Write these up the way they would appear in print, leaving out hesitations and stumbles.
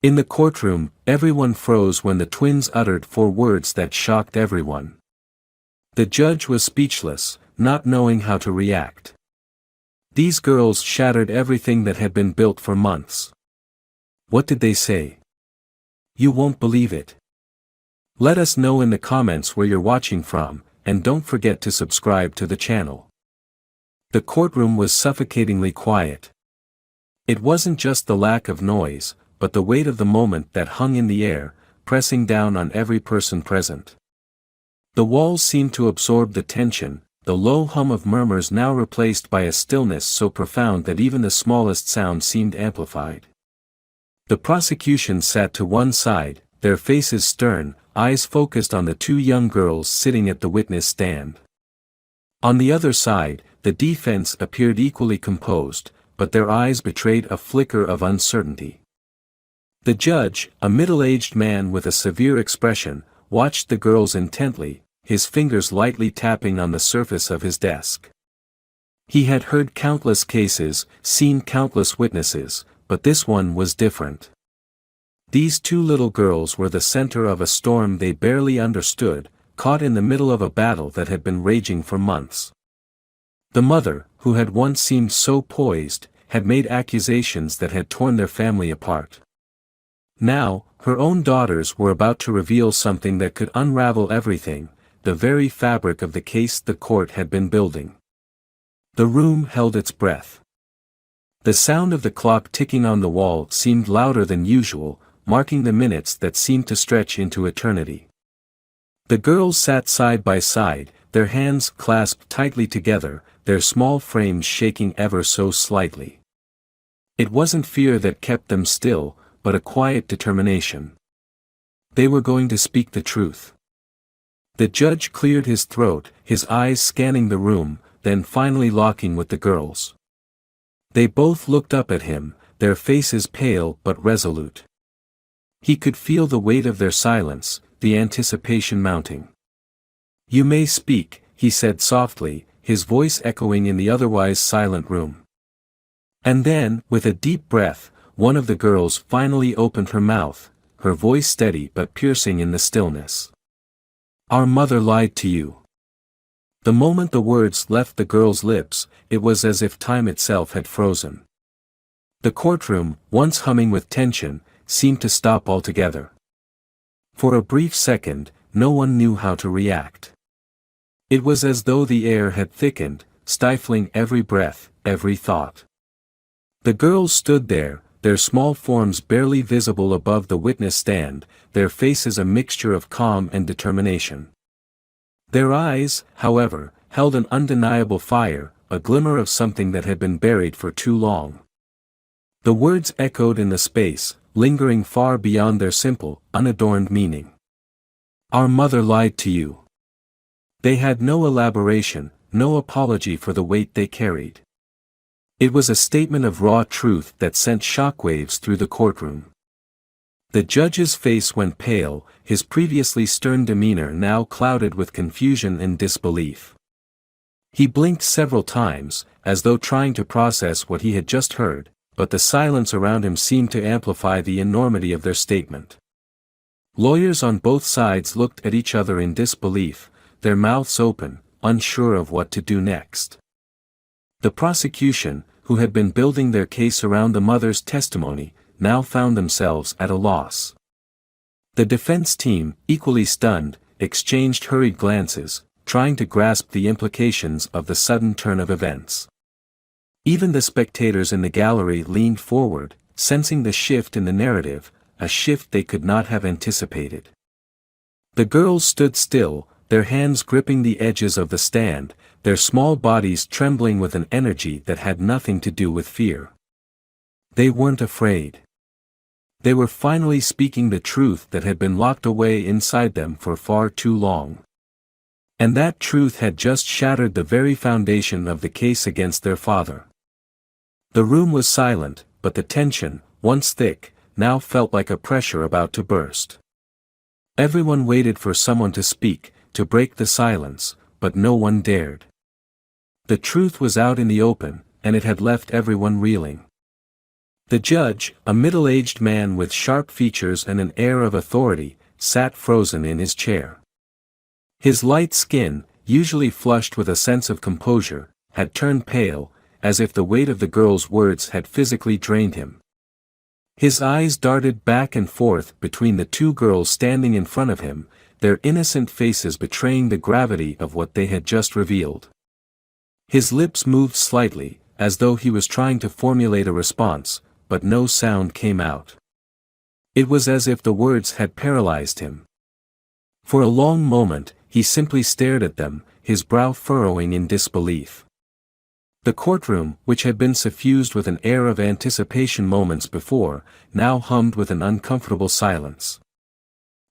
In the courtroom, everyone froze when the twins uttered 4 words that shocked everyone. The judge was speechless, not knowing how to react. These girls shattered everything that had been built for months. What did they say? You won't believe it. Let us know in the comments where you're watching from, and don't forget to subscribe to the channel. The courtroom was suffocatingly quiet. It wasn't just the lack of noise, but the weight of the moment that hung in the air, pressing down on every person present. The walls seemed to absorb the tension, the low hum of murmurs now replaced by a stillness so profound that even the smallest sound seemed amplified. The prosecution sat to one side, their faces stern, eyes focused on the 2 young girls sitting at the witness stand. On the other side, the defense appeared equally composed, but their eyes betrayed a flicker of uncertainty. The judge, a middle-aged man with a severe expression, watched the girls intently, his fingers lightly tapping on the surface of his desk. He had heard countless cases, seen countless witnesses, but this one was different. These 2 little girls were the center of a storm they barely understood, caught in the middle of a battle that had been raging for months. The mother, who had once seemed so poised, had made accusations that had torn their family apart. Now, her own daughters were about to reveal something that could unravel everything, the very fabric of the case the court had been building. The room held its breath. The sound of the clock ticking on the wall seemed louder than usual, marking the minutes that seemed to stretch into eternity. The girls sat side by side, their hands clasped tightly together, their small frames shaking ever so slightly. It wasn't fear that kept them still, but a quiet determination. They were going to speak the truth. The judge cleared his throat, his eyes scanning the room, then finally locking with the girls. They both looked up at him, their faces pale but resolute. He could feel the weight of their silence, the anticipation mounting. You may speak, he said softly, his voice echoing in the otherwise silent room. And then, with a deep breath, one of the girls finally opened her mouth, her voice steady but piercing in the stillness. Our mother lied to you. The moment the words left the girl's lips, it was as if time itself had frozen. The courtroom, once humming with tension, seemed to stop altogether. For a brief second, no one knew how to react. It was as though the air had thickened, stifling every breath, every thought. The girls stood there, their small forms barely visible above the witness stand, their faces a mixture of calm and determination. Their eyes, however, held an undeniable fire, a glimmer of something that had been buried for too long. The words echoed in the space, lingering far beyond their simple, unadorned meaning. Our mother lied to you. They had no elaboration, no apology for the weight they carried. It was a statement of raw truth that sent shockwaves through the courtroom. The judge's face went pale, his previously stern demeanor now clouded with confusion and disbelief. He blinked several times, as though trying to process what he had just heard, but the silence around him seemed to amplify the enormity of their statement. Lawyers on both sides looked at each other in disbelief, their mouths open, unsure of what to do next. The prosecution, who had been building their case around the mother's testimony, now found themselves at a loss. The defense team, equally stunned, exchanged hurried glances, trying to grasp the implications of the sudden turn of events. Even the spectators in the gallery leaned forward, sensing the shift in the narrative, a shift they could not have anticipated. The girls stood still, their hands gripping the edges of the stand, their small bodies trembling with an energy that had nothing to do with fear. They weren't afraid. They were finally speaking the truth that had been locked away inside them for far too long. And that truth had just shattered the very foundation of the case against their father. The room was silent, but the tension, once thick, now felt like a pressure about to burst. Everyone waited for someone to speak, to break the silence, but no one dared. The truth was out in the open, and it had left everyone reeling. The judge, a middle-aged man with sharp features and an air of authority, sat frozen in his chair. His light skin, usually flushed with a sense of composure, had turned pale, as if the weight of the girl's words had physically drained him. His eyes darted back and forth between the two girls standing in front of him, their innocent faces betraying the gravity of what they had just revealed. His lips moved slightly, as though he was trying to formulate a response, but no sound came out. It was as if the words had paralyzed him. For a long moment, he simply stared at them, his brow furrowing in disbelief. The courtroom, which had been suffused with an air of anticipation moments before, now hummed with an uncomfortable silence.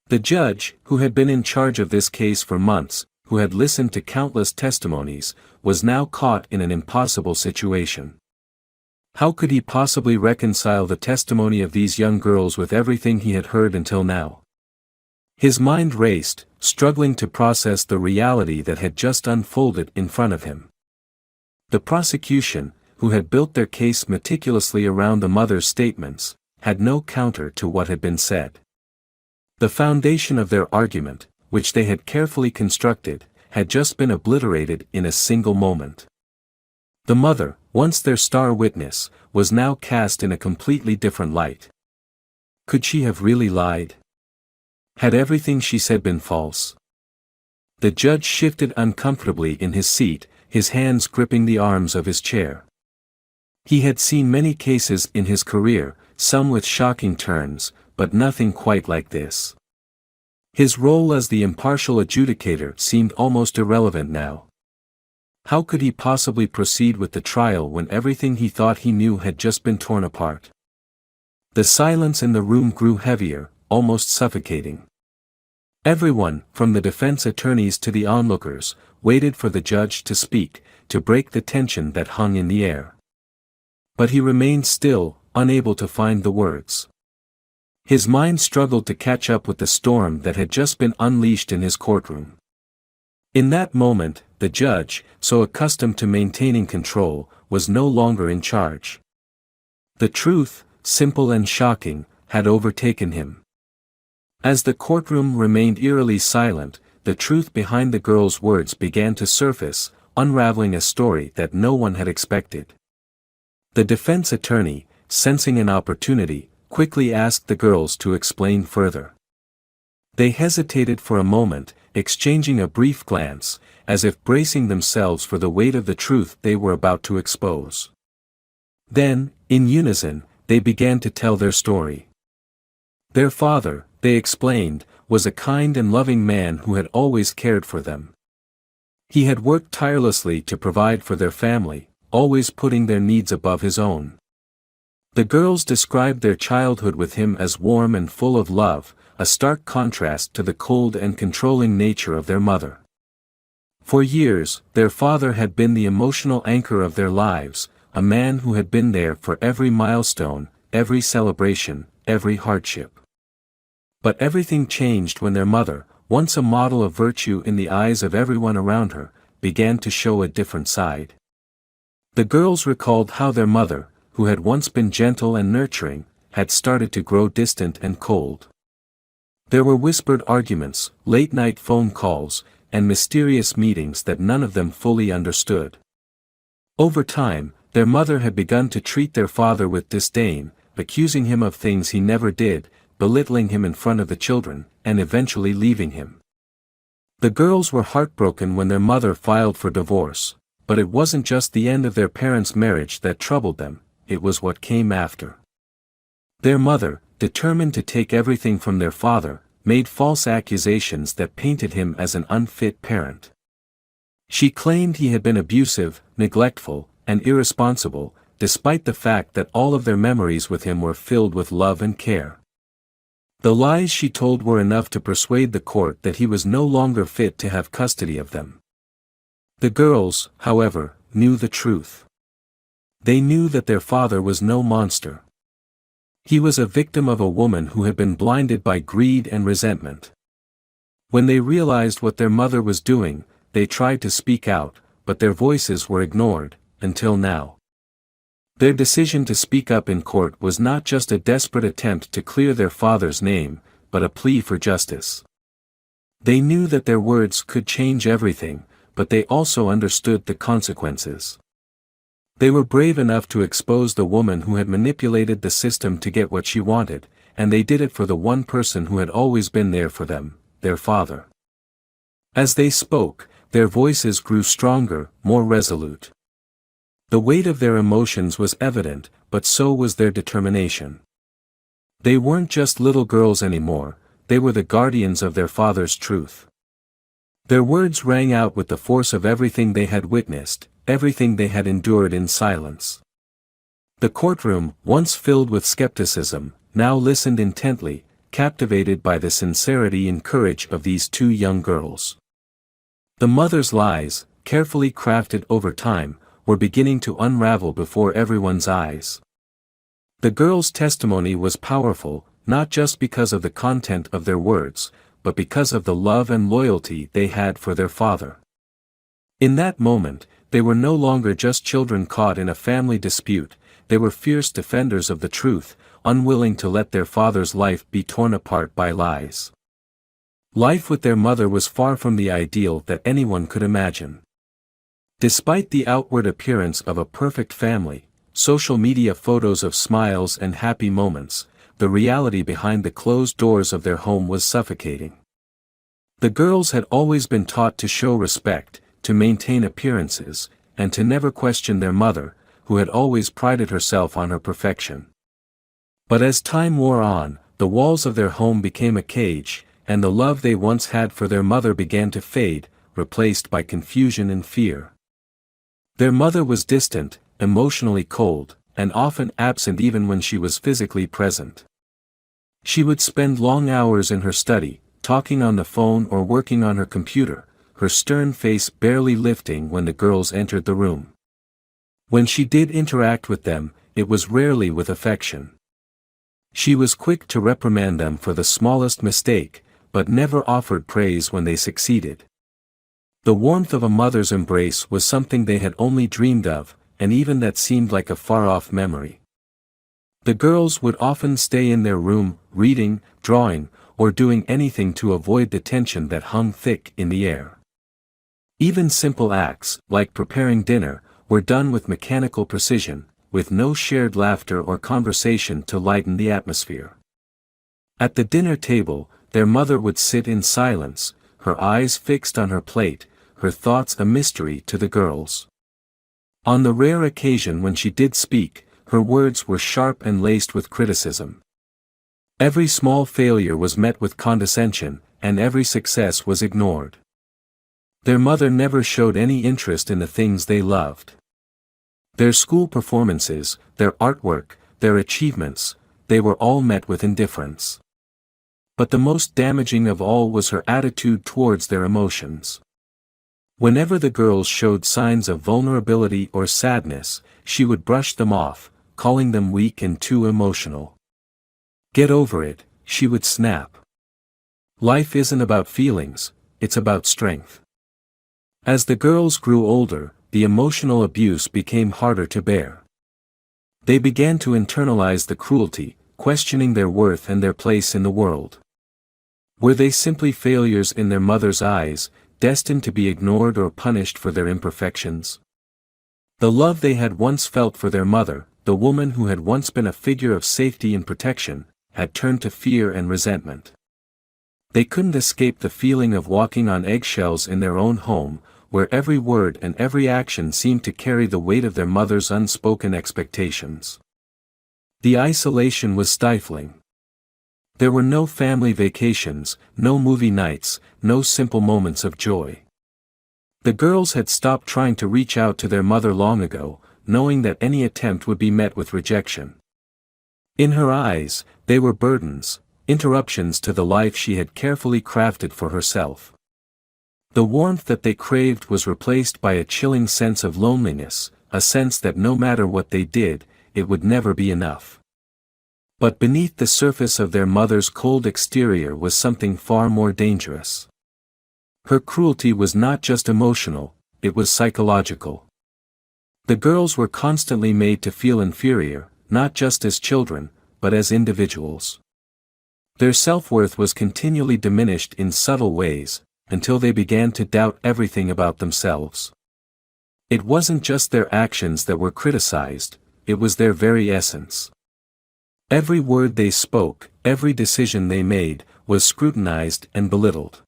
The judge, who had been in charge of this case for months, who had listened to countless testimonies, was now caught in an impossible situation. How could he possibly reconcile the testimony of these young girls with everything he had heard until now? His mind raced, struggling to process the reality that had just unfolded in front of him. The prosecution, who had built their case meticulously around the mother's statements, had no counter to what had been said. The foundation of their argument, which they had carefully constructed, had just been obliterated in a single moment. The mother, once their star witness, was now cast in a completely different light. Could she have really lied? Had everything she said been false? The judge shifted uncomfortably in his seat, his hands gripping the arms of his chair. He had seen many cases in his career, some with shocking turns, but nothing quite like this. His role as the impartial adjudicator seemed almost irrelevant now. How could he possibly proceed with the trial when everything he thought he knew had just been torn apart? The silence in the room grew heavier, almost suffocating. Everyone, from the defense attorneys to the onlookers, waited for the judge to speak, to break the tension that hung in the air. But he remained still, unable to find the words. His mind struggled to catch up with the storm that had just been unleashed in his courtroom. In that moment, the judge, so accustomed to maintaining control, was no longer in charge. The truth, simple and shocking, had overtaken him. As the courtroom remained eerily silent, the truth behind the girl's words began to surface, unraveling a story that no one had expected. The defense attorney, sensing an opportunity, quickly asked the girls to explain further. They hesitated for a moment, exchanging a brief glance, as if bracing themselves for the weight of the truth they were about to expose. Then, in unison, they began to tell their story. Their father, they explained, was a kind and loving man who had always cared for them. He had worked tirelessly to provide for their family, always putting their needs above his own. The girls described their childhood with him as warm and full of love, a stark contrast to the cold and controlling nature of their mother. For years, their father had been the emotional anchor of their lives, a man who had been there for every milestone, every celebration, every hardship. But everything changed when their mother, once a model of virtue in the eyes of everyone around her, began to show a different side. The girls recalled how their mother, who had once been gentle and nurturing, had started to grow distant and cold. There were whispered arguments, late-night phone calls, and mysterious meetings that none of them fully understood. Over time, their mother had begun to treat their father with disdain, accusing him of things he never did, belittling him in front of the children, and eventually leaving him. The girls were heartbroken when their mother filed for divorce, but it wasn't just the end of their parents' marriage that troubled them, it was what came after. Their mother, determined to take everything from their father, made false accusations that painted him as an unfit parent. She claimed he had been abusive, neglectful, and irresponsible, despite the fact that all of their memories with him were filled with love and care. The lies she told were enough to persuade the court that he was no longer fit to have custody of them. The girls, however, knew the truth. They knew that their father was no monster. He was a victim of a woman who had been blinded by greed and resentment. When they realized what their mother was doing, they tried to speak out, but their voices were ignored, until now. Their decision to speak up in court was not just a desperate attempt to clear their father's name, but a plea for justice. They knew that their words could change everything, but they also understood the consequences. They were brave enough to expose the woman who had manipulated the system to get what she wanted, and they did it for the one person who had always been there for them, their father. As they spoke, their voices grew stronger, more resolute. The weight of their emotions was evident, but so was their determination. They weren't just little girls anymore, they were the guardians of their father's truth. Their words rang out with the force of everything they had witnessed, everything they had endured in silence. The courtroom, once filled with skepticism, now listened intently, captivated by the sincerity and courage of these two young girls. The mother's lies, carefully crafted over time, were beginning to unravel before everyone's eyes. The girls' testimony was powerful, not just because of the content of their words, but because of the love and loyalty they had for their father. In that moment, they were no longer just children caught in a family dispute, they were fierce defenders of the truth, unwilling to let their father's life be torn apart by lies. Life with their mother was far from the ideal that anyone could imagine. Despite the outward appearance of a perfect family, social media photos of smiles and happy moments, the reality behind the closed doors of their home was suffocating. The girls had always been taught to show respect, to maintain appearances, and to never question their mother, who had always prided herself on her perfection. But as time wore on, the walls of their home became a cage, and the love they once had for their mother began to fade, replaced by confusion and fear. Their mother was distant, emotionally cold, and often absent even when she was physically present. She would spend long hours in her study, talking on the phone or working on her computer, her stern face barely lifting when the girls entered the room. When she did interact with them, it was rarely with affection. She was quick to reprimand them for the smallest mistake, but never offered praise when they succeeded. The warmth of a mother's embrace was something they had only dreamed of, and even that seemed like a far-off memory. The girls would often stay in their room, reading, drawing, or doing anything to avoid the tension that hung thick in the air. Even simple acts, like preparing dinner, were done with mechanical precision, with no shared laughter or conversation to lighten the atmosphere. At the dinner table, their mother would sit in silence, her eyes fixed on her plate, her thoughts a mystery to the girls. On the rare occasion when she did speak, her words were sharp and laced with criticism. Every small failure was met with condescension, and every success was ignored. Their mother never showed any interest in the things they loved. Their school performances, their artwork, their achievements, they were all met with indifference. But the most damaging of all was her attitude towards their emotions. Whenever the girls showed signs of vulnerability or sadness, she would brush them off, calling them weak and too emotional. "Get over it," she would snap. "Life isn't about feelings, it's about strength." As the girls grew older, the emotional abuse became harder to bear. They began to internalize the cruelty, questioning their worth and their place in the world. Were they simply failures in their mother's eyes, destined to be ignored or punished for their imperfections? The love they had once felt for their mother, the woman who had once been a figure of safety and protection, had turned to fear and resentment. They couldn't escape the feeling of walking on eggshells in their own home, where every word and every action seemed to carry the weight of their mother's unspoken expectations. The isolation was stifling. There were no family vacations, no movie nights, no simple moments of joy. The girls had stopped trying to reach out to their mother long ago, knowing that any attempt would be met with rejection. In her eyes, they were burdens, interruptions to the life she had carefully crafted for herself. The warmth that they craved was replaced by a chilling sense of loneliness, a sense that no matter what they did, it would never be enough. But beneath the surface of their mother's cold exterior was something far more dangerous. Her cruelty was not just emotional, it was psychological. The girls were constantly made to feel inferior, not just as children, but as individuals. Their self-worth was continually diminished in subtle ways, until they began to doubt everything about themselves. It wasn't just their actions that were criticized, it was their very essence. Every word they spoke, every decision they made, was scrutinized and belittled.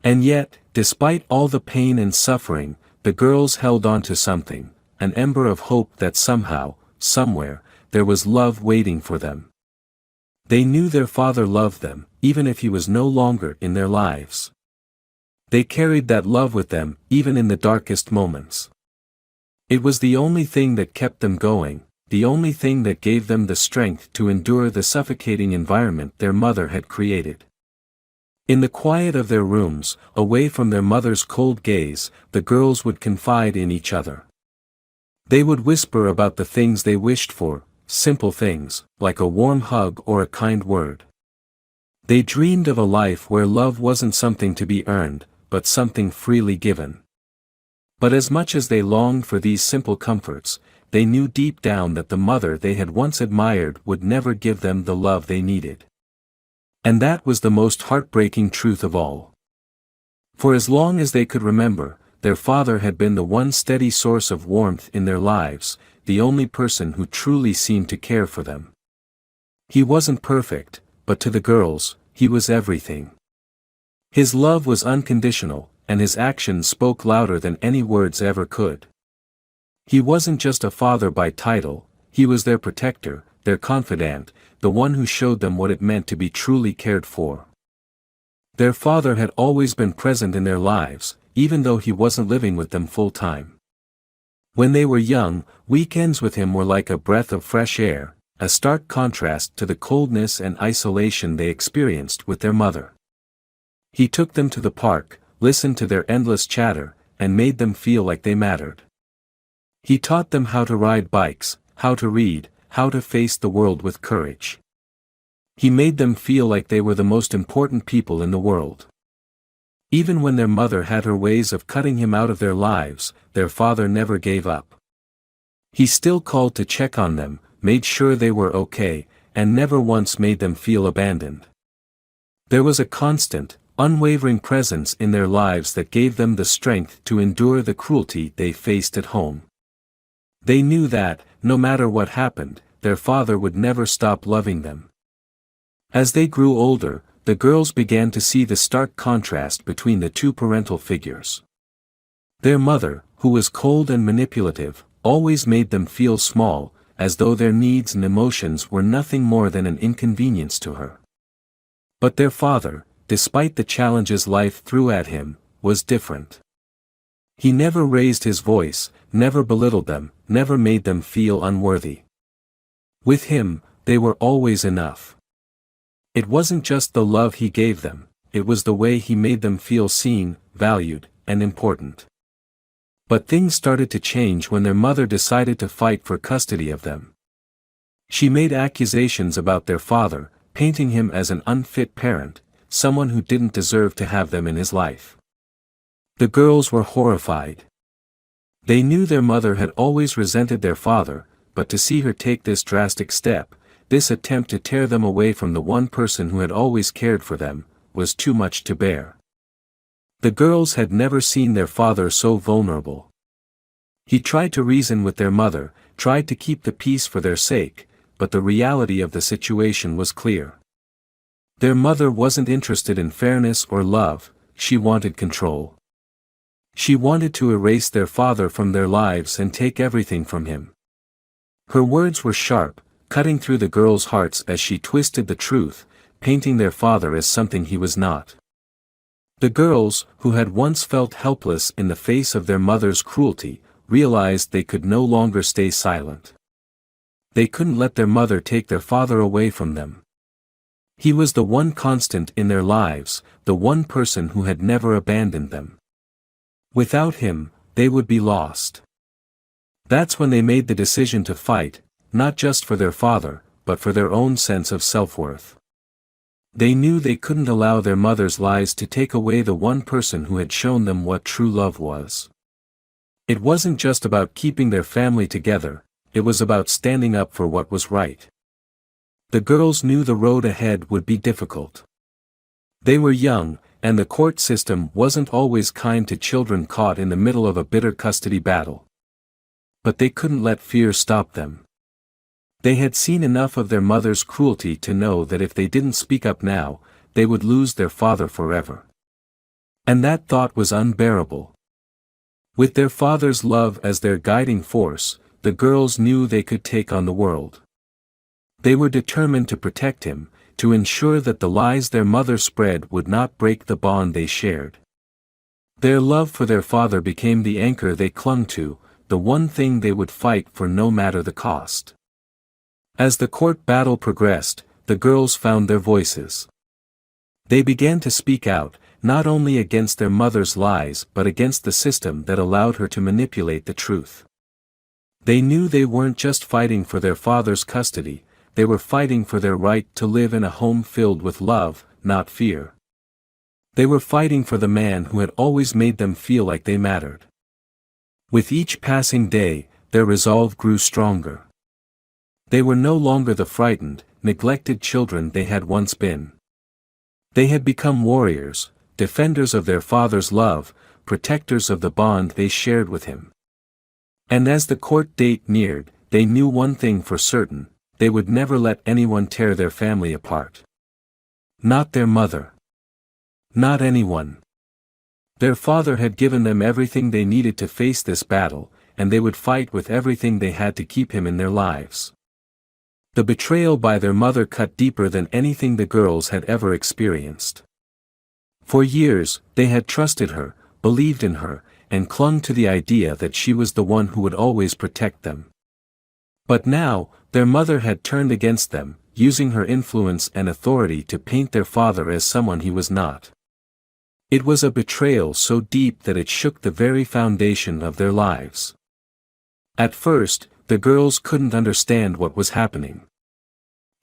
And yet, despite all the pain and suffering, the girls held on to something, an ember of hope that somehow, somewhere, there was love waiting for them. They knew their father loved them, even if he was no longer in their lives. They carried that love with them, even in the darkest moments. It was the only thing that kept them going, the only thing that gave them the strength to endure the suffocating environment their mother had created. In the quiet of their rooms, away from their mother's cold gaze, the girls would confide in each other. They would whisper about the things they wished for, simple things, like a warm hug or a kind word. They dreamed of a life where love wasn't something to be earned, but something freely given. But as much as they longed for these simple comforts, they knew deep down that the mother they had once admired would never give them the love they needed. And that was the most heartbreaking truth of all. For as long as they could remember, their father had been the one steady source of warmth in their lives, the only person who truly seemed to care for them. He wasn't perfect, but to the girls, he was everything. His love was unconditional, and his actions spoke louder than any words ever could. He wasn't just a father by title, he was their protector, their confidant, the one who showed them what it meant to be truly cared for. Their father had always been present in their lives, even though he wasn't living with them full-time. When they were young, weekends with him were like a breath of fresh air, a stark contrast to the coldness and isolation they experienced with their mother. He took them to the park, listened to their endless chatter, and made them feel like they mattered. He taught them how to ride bikes, how to read, how to face the world with courage. He made them feel like they were the most important people in the world. Even when their mother had her ways of cutting him out of their lives, their father never gave up. He still called to check on them, made sure they were okay, and never once made them feel abandoned. There was a constant, unwavering presence in their lives that gave them the strength to endure the cruelty they faced at home. They knew that, no matter what happened, their father would never stop loving them. As they grew older, the girls began to see the stark contrast between the two parental figures. Their mother, who was cold and manipulative, always made them feel small, as though their needs and emotions were nothing more than an inconvenience to her. But their father, despite the challenges life threw at him, was different. He never raised his voice, never belittled them, never made them feel unworthy. With him, they were always enough. It wasn't just the love he gave them, it was the way he made them feel seen, valued, and important. But things started to change when their mother decided to fight for custody of them. She made accusations about their father, painting him as an unfit parent, someone who didn't deserve to have them in his life. The girls were horrified. They knew their mother had always resented their father, but to see her take this drastic step, this attempt to tear them away from the one person who had always cared for them, was too much to bear. The girls had never seen their father so vulnerable. He tried to reason with their mother, tried to keep the peace for their sake, but the reality of the situation was clear. Their mother wasn't interested in fairness or love, she wanted control. She wanted to erase their father from their lives and take everything from him. Her words were sharp, cutting through the girls' hearts as she twisted the truth, painting their father as something he was not. The girls, who had once felt helpless in the face of their mother's cruelty, realized they could no longer stay silent. They couldn't let their mother take their father away from them. He was the one constant in their lives, the one person who had never abandoned them. Without him, they would be lost. That's when they made the decision to fight, not just for their father, but for their own sense of self-worth. They knew they couldn't allow their mother's lies to take away the one person who had shown them what true love was. It wasn't just about keeping their family together, it was about standing up for what was right. The girls knew the road ahead would be difficult. They were young, and the court system wasn't always kind to children caught in the middle of a bitter custody battle. But they couldn't let fear stop them. They had seen enough of their mother's cruelty to know that if they didn't speak up now, they would lose their father forever. And that thought was unbearable. With their father's love as their guiding force, the girls knew they could take on the world. They were determined to protect him, to ensure that the lies their mother spread would not break the bond they shared. Their love for their father became the anchor they clung to, the one thing they would fight for no matter the cost. As the court battle progressed, the girls found their voices. They began to speak out, not only against their mother's lies but against the system that allowed her to manipulate the truth. They knew they weren't just fighting for their father's custody, they were fighting for their right to live in a home filled with love, not fear. They were fighting for the man who had always made them feel like they mattered. With each passing day, their resolve grew stronger. They were no longer the frightened, neglected children they had once been. They had become warriors, defenders of their father's love, protectors of the bond they shared with him. And as the court date neared, they knew one thing for certain: they would never let anyone tear their family apart. Not their mother. Not anyone. Their father had given them everything they needed to face this battle, and they would fight with everything they had to keep him in their lives. The betrayal by their mother cut deeper than anything the girls had ever experienced. For years, they had trusted her, believed in her, and clung to the idea that she was the one who would always protect them. But now, their mother had turned against them, using her influence and authority to paint their father as someone he was not. It was a betrayal so deep that it shook the very foundation of their lives. At first, the girls couldn't understand what was happening.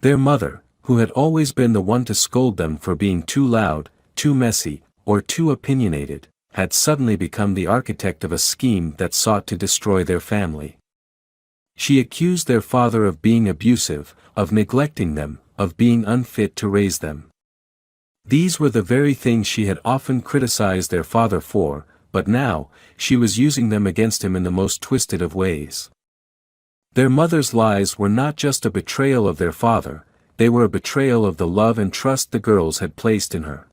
Their mother, who had always been the one to scold them for being too loud, too messy, or too opinionated, had suddenly become the architect of a scheme that sought to destroy their family. She accused their father of being abusive, of neglecting them, of being unfit to raise them. These were the very things she had often criticized their father for, but now, she was using them against him in the most twisted of ways. Their mother's lies were not just a betrayal of their father, they were a betrayal of the love and trust the girls had placed in her.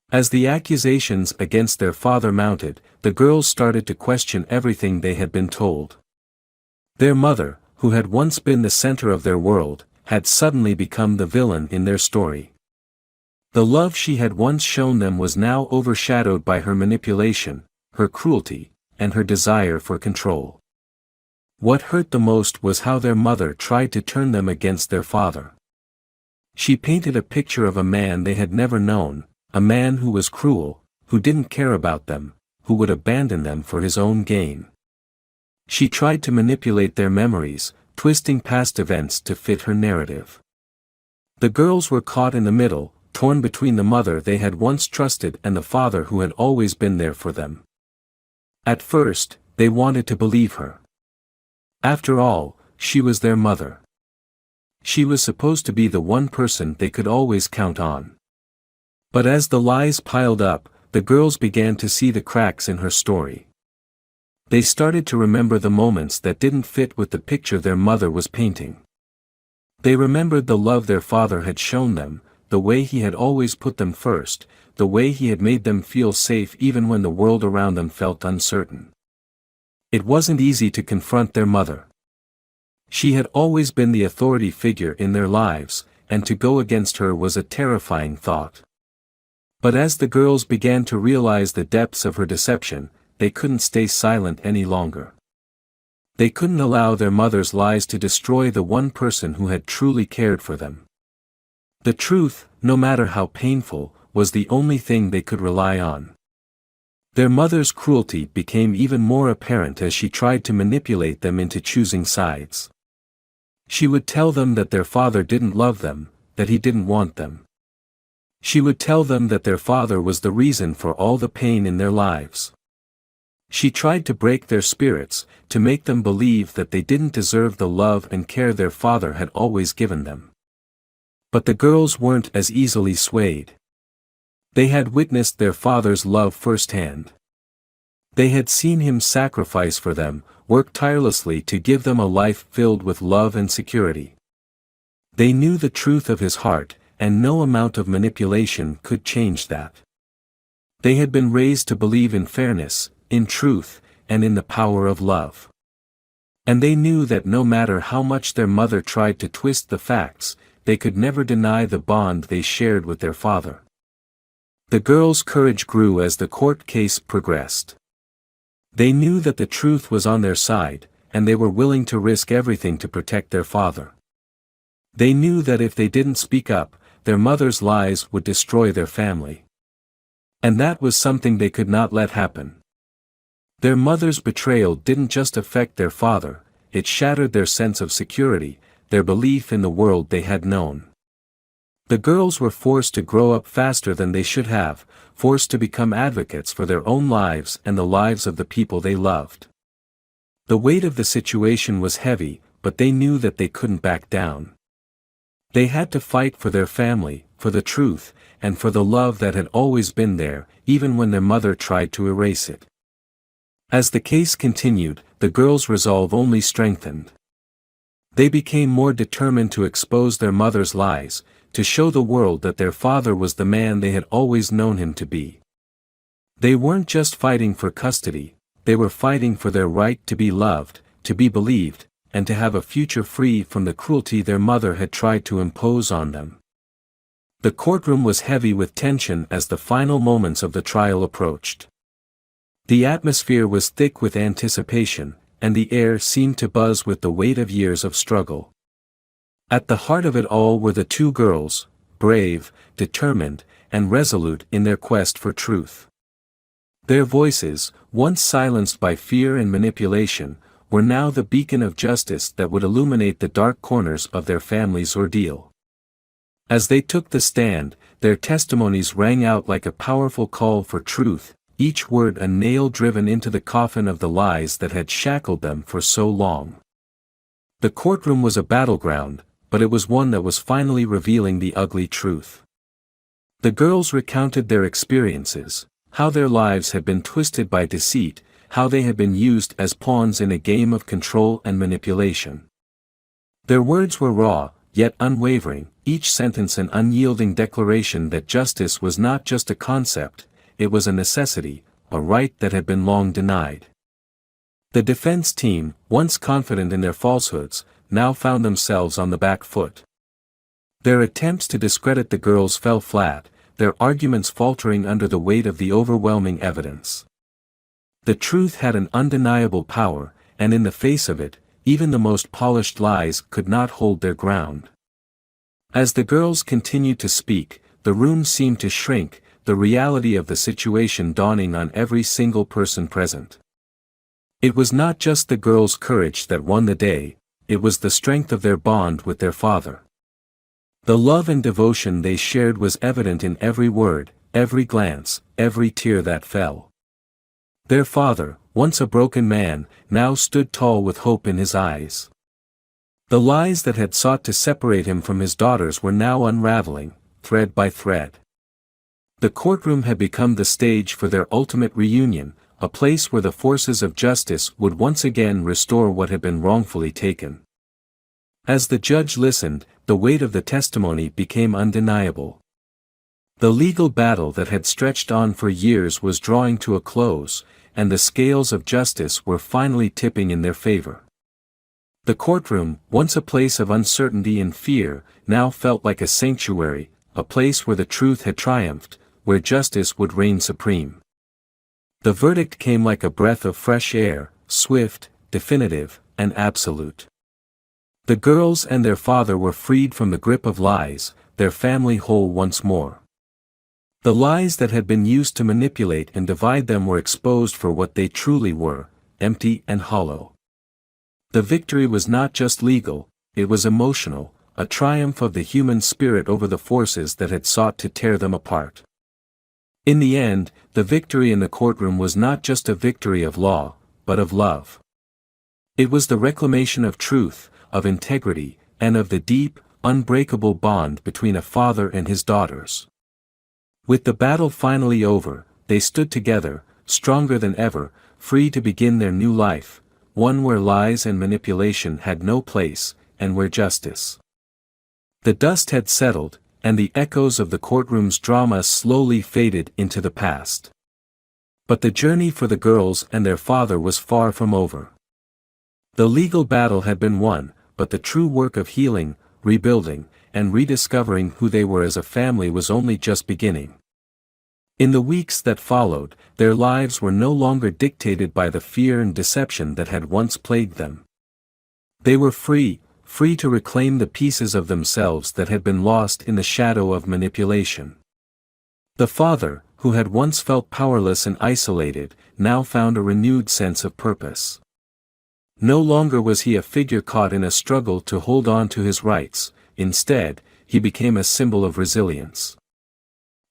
As the accusations against their father mounted, the girls started to question everything they had been told. Their mother, who had once been the center of their world, had suddenly become the villain in their story. The love she had once shown them was now overshadowed by her manipulation, her cruelty, and her desire for control. What hurt the most was how their mother tried to turn them against their father. She painted a picture of a man they had never known, a man who was cruel, who didn't care about them, who would abandon them for his own gain. She tried to manipulate their memories, twisting past events to fit her narrative. The girls were caught in the middle, torn between the mother they had once trusted and the father who had always been there for them. At first, they wanted to believe her. After all, she was their mother. She was supposed to be the one person they could always count on. But as the lies piled up, the girls began to see the cracks in her story. They started to remember the moments that didn't fit with the picture their mother was painting. They remembered the love their father had shown them, the way he had always put them first, the way he had made them feel safe even when the world around them felt uncertain. It wasn't easy to confront their mother. She had always been the authority figure in their lives, and to go against her was a terrifying thought. But as the girls began to realize the depths of her deception, they couldn't stay silent any longer. They couldn't allow their mother's lies to destroy the one person who had truly cared for them. The truth, no matter how painful, was the only thing they could rely on. Their mother's cruelty became even more apparent as she tried to manipulate them into choosing sides. She would tell them that their father didn't love them, that he didn't want them. She would tell them that their father was the reason for all the pain in their lives. She tried to break their spirits, to make them believe that they didn't deserve the love and care their father had always given them. But the girls weren't as easily swayed. They had witnessed their father's love firsthand. They had seen him sacrifice for them, work tirelessly to give them a life filled with love and security. They knew the truth of his heart, and no amount of manipulation could change that. They had been raised to believe in fairness, in truth, and in the power of love. And they knew that no matter how much their mother tried to twist the facts, they could never deny the bond they shared with their father. The girls' courage grew as the court case progressed. They knew that the truth was on their side, and they were willing to risk everything to protect their father. They knew that if they didn't speak up, their mother's lies would destroy their family. And that was something they could not let happen. Their mother's betrayal didn't just affect their father, it shattered their sense of security, their belief in the world they had known. The girls were forced to grow up faster than they should have, forced to become advocates for their own lives and the lives of the people they loved. The weight of the situation was heavy, but they knew that they couldn't back down. They had to fight for their family, for the truth, and for the love that had always been there, even when their mother tried to erase it. As the case continued, the girls' resolve only strengthened. They became more determined to expose their mother's lies, to show the world that their father was the man they had always known him to be. They weren't just fighting for custody, they were fighting for their right to be loved, to be believed, and to have a future free from the cruelty their mother had tried to impose on them. The courtroom was heavy with tension as the final moments of the trial approached. The atmosphere was thick with anticipation, and the air seemed to buzz with the weight of years of struggle. At the heart of it all were the two girls, brave, determined, and resolute in their quest for truth. Their voices, once silenced by fear and manipulation, were now the beacon of justice that would illuminate the dark corners of their family's ordeal. As they took the stand, their testimonies rang out like a powerful call for truth, each word a nail driven into the coffin of the lies that had shackled them for so long. The courtroom was a battleground, but it was one that was finally revealing the ugly truth. The girls recounted their experiences, how their lives had been twisted by deceit, how they had been used as pawns in a game of control and manipulation. Their words were raw, yet unwavering, each sentence an unyielding declaration that justice was not just a concept, it was a necessity, a right that had been long denied. The defense team, once confident in their falsehoods, now found themselves on the back foot. Their attempts to discredit the girls fell flat, their arguments faltering under the weight of the overwhelming evidence. The truth had an undeniable power, and in the face of it, even the most polished lies could not hold their ground. As the girls continued to speak, the room seemed to shrink, the reality of the situation dawning on every single person present. It was not just the girls' courage that won the day, it was the strength of their bond with their father. The love and devotion they shared was evident in every word, every glance, every tear that fell. Their father, once a broken man, now stood tall with hope in his eyes. The lies that had sought to separate him from his daughters were now unraveling, thread by thread. The courtroom had become the stage for their ultimate reunion, a place where the forces of justice would once again restore what had been wrongfully taken. As the judge listened, the weight of the testimony became undeniable. The legal battle that had stretched on for years was drawing to a close, and the scales of justice were finally tipping in their favor. The courtroom, once a place of uncertainty and fear, now felt like a sanctuary, a place where the truth had triumphed, where justice would reign supreme. The verdict came like a breath of fresh air, swift, definitive, and absolute. The girls and their father were freed from the grip of lies, their family whole once more. The lies that had been used to manipulate and divide them were exposed for what they truly were, empty and hollow. The victory was not just legal, it was emotional, a triumph of the human spirit over the forces that had sought to tear them apart. In the end, the victory in the courtroom was not just a victory of law, but of love. It was the reclamation of truth, of integrity, and of the deep, unbreakable bond between a father and his daughters. With the battle finally over, they stood together, stronger than ever, free to begin their new life, one where lies and manipulation had no place, and where justice. The dust had settled, and the echoes of the courtroom's drama slowly faded into the past. But the journey for the girls and their father was far from over. The legal battle had been won, but the true work of healing, rebuilding, and rediscovering who they were as a family was only just beginning. In the weeks that followed, their lives were no longer dictated by the fear and deception that had once plagued them. They were free to reclaim the pieces of themselves that had been lost in the shadow of manipulation. The father, who had once felt powerless and isolated, now found a renewed sense of purpose. No longer was he a figure caught in a struggle to hold on to his rights, instead, he became a symbol of resilience.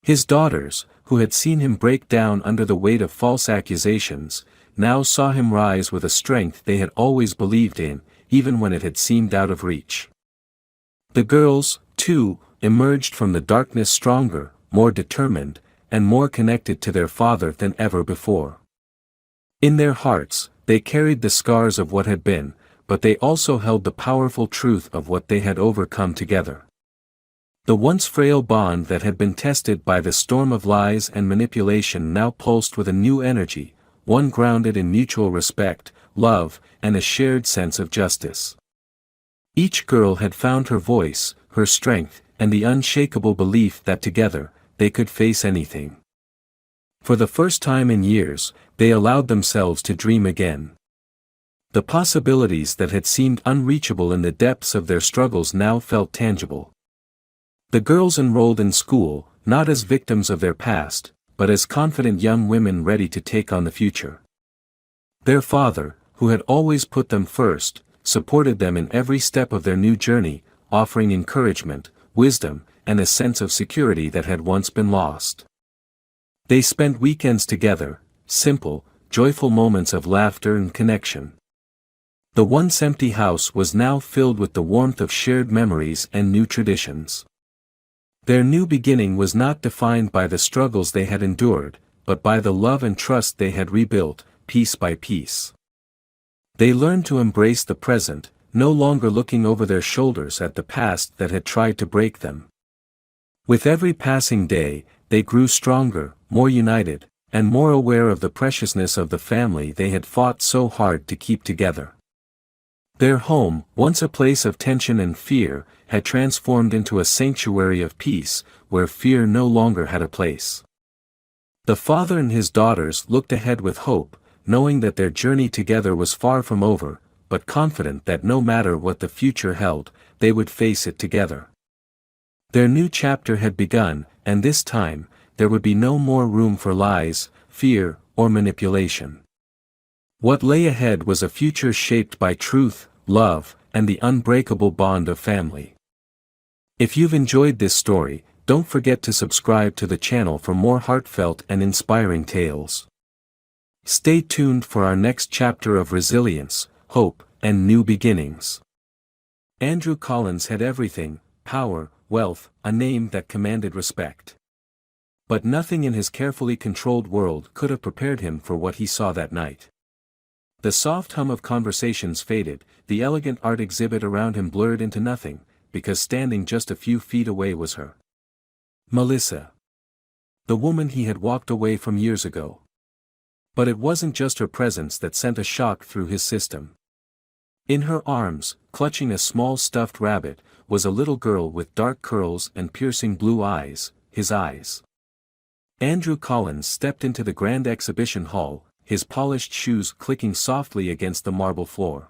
His daughters, who had seen him break down under the weight of false accusations, now saw him rise with a strength they had always believed in, even when it had seemed out of reach. The girls, too, emerged from the darkness stronger, more determined, and more connected to their father than ever before. In their hearts, they carried the scars of what had been, but they also held the powerful truth of what they had overcome together. The once frail bond that had been tested by the storm of lies and manipulation now pulsed with a new energy, one grounded in mutual respect, love, and a shared sense of justice. Each girl had found her voice, her strength, and the unshakable belief that together, they could face anything. For the first time in years, they allowed themselves to dream again. The possibilities that had seemed unreachable in the depths of their struggles now felt tangible. The girls enrolled in school, not as victims of their past, but as confident young women ready to take on the future. Their father, who had always put them first, supported them in every step of their new journey, offering encouragement, wisdom, and a sense of security that had once been lost. They spent weekends together, simple, joyful moments of laughter and connection. The once empty house was now filled with the warmth of shared memories and new traditions. Their new beginning was not defined by the struggles they had endured, but by the love and trust they had rebuilt, piece by piece. They learned to embrace the present, no longer looking over their shoulders at the past that had tried to break them. With every passing day, they grew stronger, more united, and more aware of the preciousness of the family they had fought so hard to keep together. Their home, once a place of tension and fear, had transformed into a sanctuary of peace, where fear no longer had a place. The father and his daughters looked ahead with hope, knowing that their journey together was far from over, but confident that no matter what the future held, they would face it together. Their new chapter had begun, and this time, there would be no more room for lies, fear, or manipulation. What lay ahead was a future shaped by truth, love, and the unbreakable bond of family. If you've enjoyed this story, don't forget to subscribe to the channel for more heartfelt and inspiring tales. Stay tuned for our next chapter of resilience, hope, and new beginnings. Andrew Collins had everything: power, wealth, a name that commanded respect. But nothing in his carefully controlled world could have prepared him for what he saw that night. The soft hum of conversations faded, the elegant art exhibit around him blurred into nothing, because standing just a few feet away was her. Melissa. The woman he had walked away from years ago. But it wasn't just her presence that sent a shock through his system. In her arms, clutching a small stuffed rabbit, was a little girl with dark curls and piercing blue eyes, his eyes. Andrew Collins stepped into the grand exhibition hall, his polished shoes clicking softly against the marble floor.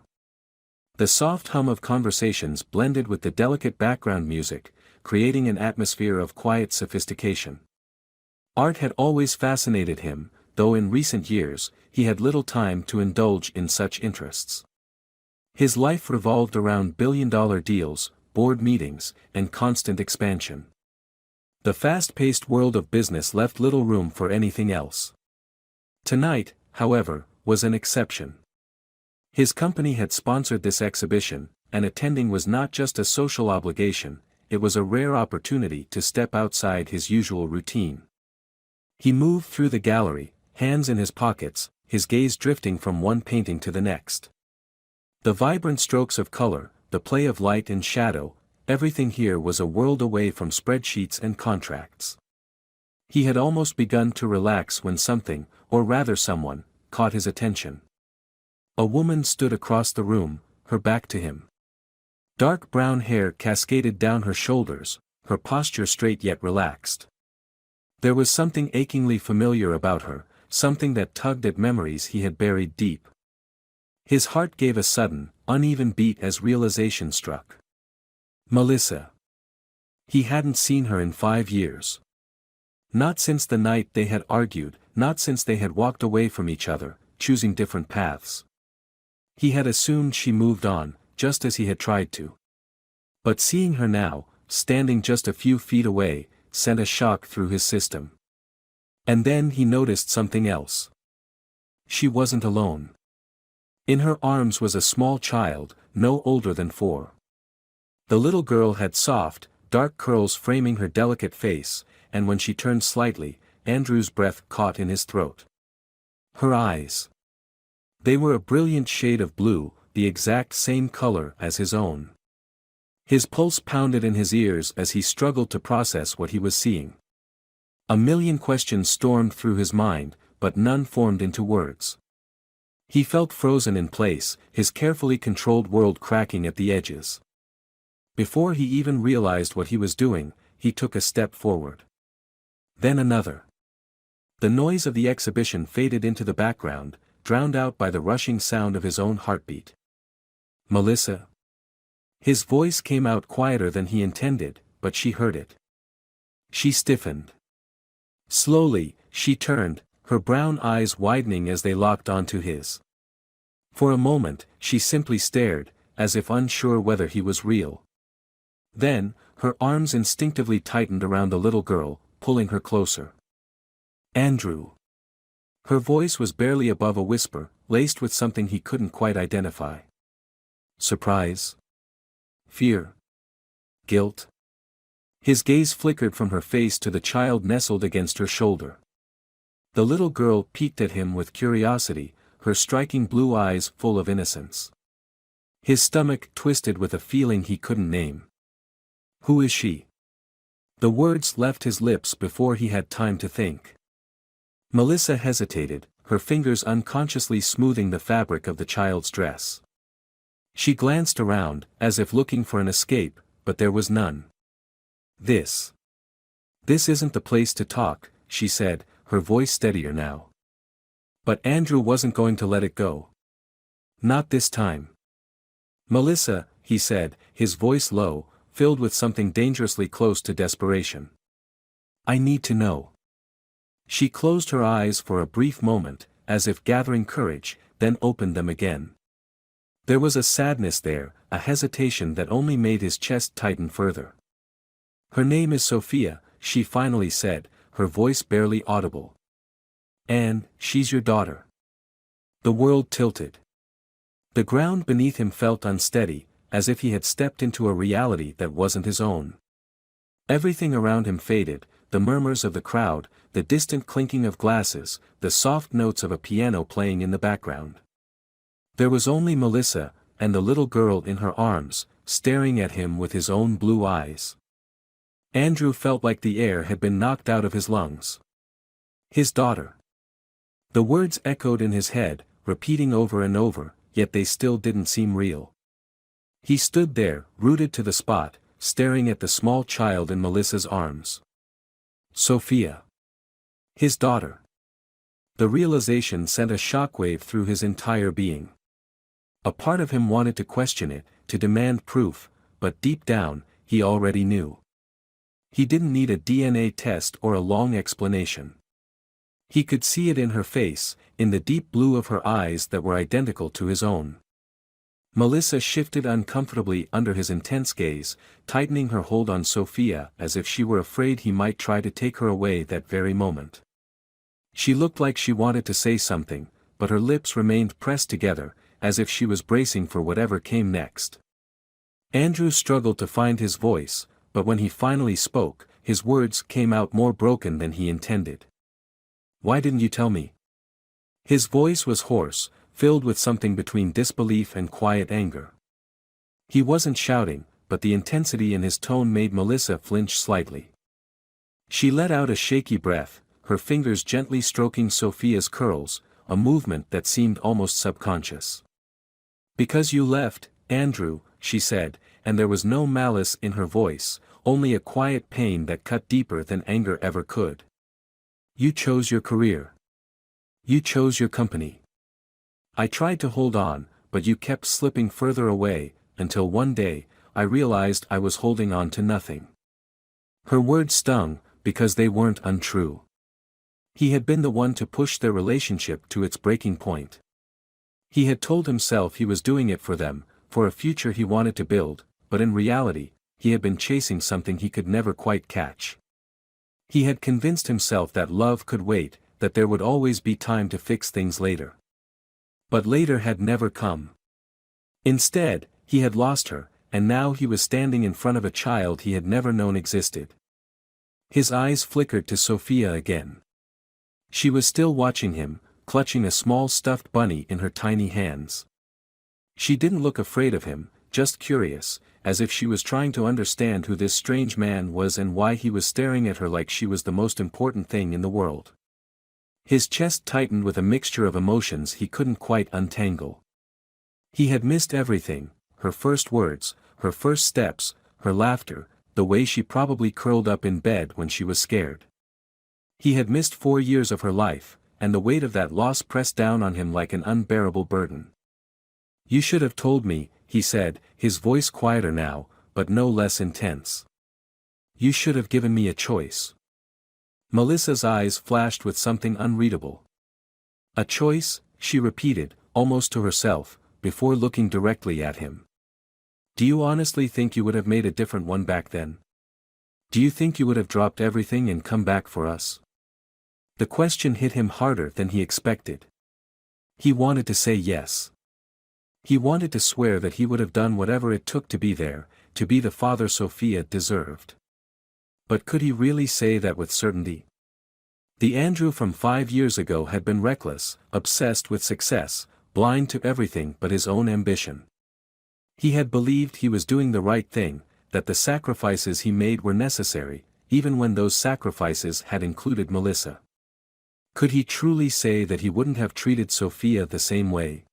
The soft hum of conversations blended with the delicate background music, creating an atmosphere of quiet sophistication. Art had always fascinated him, though in recent years, he had little time to indulge in such interests. His life revolved around billion-dollar deals, board meetings, and constant expansion. The fast-paced world of business left little room for anything else. Tonight, however, was an exception. His company had sponsored this exhibition, and attending was not just a social obligation, it was a rare opportunity to step outside his usual routine. He moved through the gallery, hands in his pockets, his gaze drifting from one painting to the next. The vibrant strokes of color, the play of light and shadow, everything here was a world away from spreadsheets and contracts. He had almost begun to relax when something, or rather someone, caught his attention. A woman stood across the room, her back to him. Dark brown hair cascaded down her shoulders, her posture straight yet relaxed. There was something achingly familiar about her, something that tugged at memories he had buried deep. His heart gave a sudden, uneven beat as realization struck. Melissa. He hadn't seen her in 5 years. Not since the night they had argued, not since they had walked away from each other, choosing different paths. He had assumed she moved on, just as he had tried to. But seeing her now, standing just a few feet away, sent a shock through his system. And then he noticed something else. She wasn't alone. In her arms was a small child, no older than 4. The little girl had soft, dark curls framing her delicate face, and when she turned slightly, Andrew's breath caught in his throat. Her eyes. They were a brilliant shade of blue, the exact same color as his own. His pulse pounded in his ears as he struggled to process what he was seeing. A million questions stormed through his mind, but none formed into words. He felt frozen in place, his carefully controlled world cracking at the edges. Before he even realized what he was doing, he took a step forward. Then another. The noise of the exhibition faded into the background, drowned out by the rushing sound of his own heartbeat. Melissa. His voice came out quieter than he intended, but she heard it. She stiffened. Slowly, she turned, her brown eyes widening as they locked onto his. For a moment, she simply stared, as if unsure whether he was real. Then, her arms instinctively tightened around the little girl, pulling her closer. Andrew. Her voice was barely above a whisper, laced with something he couldn't quite identify. Surprise? Fear? Guilt? His gaze flickered from her face to the child nestled against her shoulder. The little girl peeked at him with curiosity, her striking blue eyes full of innocence. His stomach twisted with a feeling he couldn't name. Who is she? The words left his lips before he had time to think. Melissa hesitated, her fingers unconsciously smoothing the fabric of the child's dress. She glanced around, as if looking for an escape, but there was none. This isn't the place to talk, she said, her voice steadier now. But Andrew wasn't going to let it go. Not this time. Melissa, he said, his voice low, filled with something dangerously close to desperation. I need to know. She closed her eyes for a brief moment, as if gathering courage, then opened them again. There was a sadness there, a hesitation that only made his chest tighten further. Her name is Sophia, she finally said, her voice barely audible. And, she's your daughter. The world tilted. The ground beneath him felt unsteady, as if he had stepped into a reality that wasn't his own. Everything around him faded, the murmurs of the crowd, the distant clinking of glasses, the soft notes of a piano playing in the background. There was only Melissa, and the little girl in her arms, staring at him with his own blue eyes. Andrew felt like the air had been knocked out of his lungs. His daughter. The words echoed in his head, repeating over and over, yet they still didn't seem real. He stood there, rooted to the spot, staring at the small child in Melissa's arms. Sophia. His daughter. The realization sent a shockwave through his entire being. A part of him wanted to question it, to demand proof, but deep down, he already knew. He didn't need a DNA test or a long explanation. He could see it in her face, in the deep blue of her eyes that were identical to his own. Melissa shifted uncomfortably under his intense gaze, tightening her hold on Sophia as if she were afraid he might try to take her away that very moment. She looked like she wanted to say something, but her lips remained pressed together, as if she was bracing for whatever came next. Andrew struggled to find his voice, but when he finally spoke, his words came out more broken than he intended. "Why didn't you tell me?" His voice was hoarse, filled with something between disbelief and quiet anger. He wasn't shouting, but the intensity in his tone made Melissa flinch slightly. She let out a shaky breath, her fingers gently stroking Sophia's curls, a movement that seemed almost subconscious. "Because you left, Andrew," she said, and there was no malice in her voice, only a quiet pain that cut deeper than anger ever could. "You chose your career. You chose your company. I tried to hold on, but you kept slipping further away, until one day, I realized I was holding on to nothing." Her words stung, because they weren't untrue. He had been the one to push their relationship to its breaking point. He had told himself he was doing it for them, for a future he wanted to build, but in reality, he had been chasing something he could never quite catch. He had convinced himself that love could wait, that there would always be time to fix things later. But later had never come. Instead, he had lost her, and now he was standing in front of a child he had never known existed. His eyes flickered to Sophia again. She was still watching him, clutching a small stuffed bunny in her tiny hands. She didn't look afraid of him, just curious, as if she was trying to understand who this strange man was and why he was staring at her like she was the most important thing in the world. His chest tightened with a mixture of emotions he couldn't quite untangle. He had missed everything, her first words, her first steps, her laughter, the way she probably curled up in bed when she was scared. He had missed 4 years of her life, and the weight of that loss pressed down on him like an unbearable burden. "You should have told me," he said, his voice quieter now, but no less intense. "You should have given me a choice." Melissa's eyes flashed with something unreadable. "A choice?" she repeated, almost to herself, before looking directly at him. "Do you honestly think you would have made a different one back then? Do you think you would have dropped everything and come back for us?" The question hit him harder than he expected. He wanted to say yes. He wanted to swear that he would have done whatever it took to be there, to be the father Sophia deserved. But could he really say that with certainty? The Andrew from 5 years ago had been reckless, obsessed with success, blind to everything but his own ambition. He had believed he was doing the right thing, that the sacrifices he made were necessary, even when those sacrifices had included Melissa. Could he truly say that he wouldn't have treated Sophia the same way?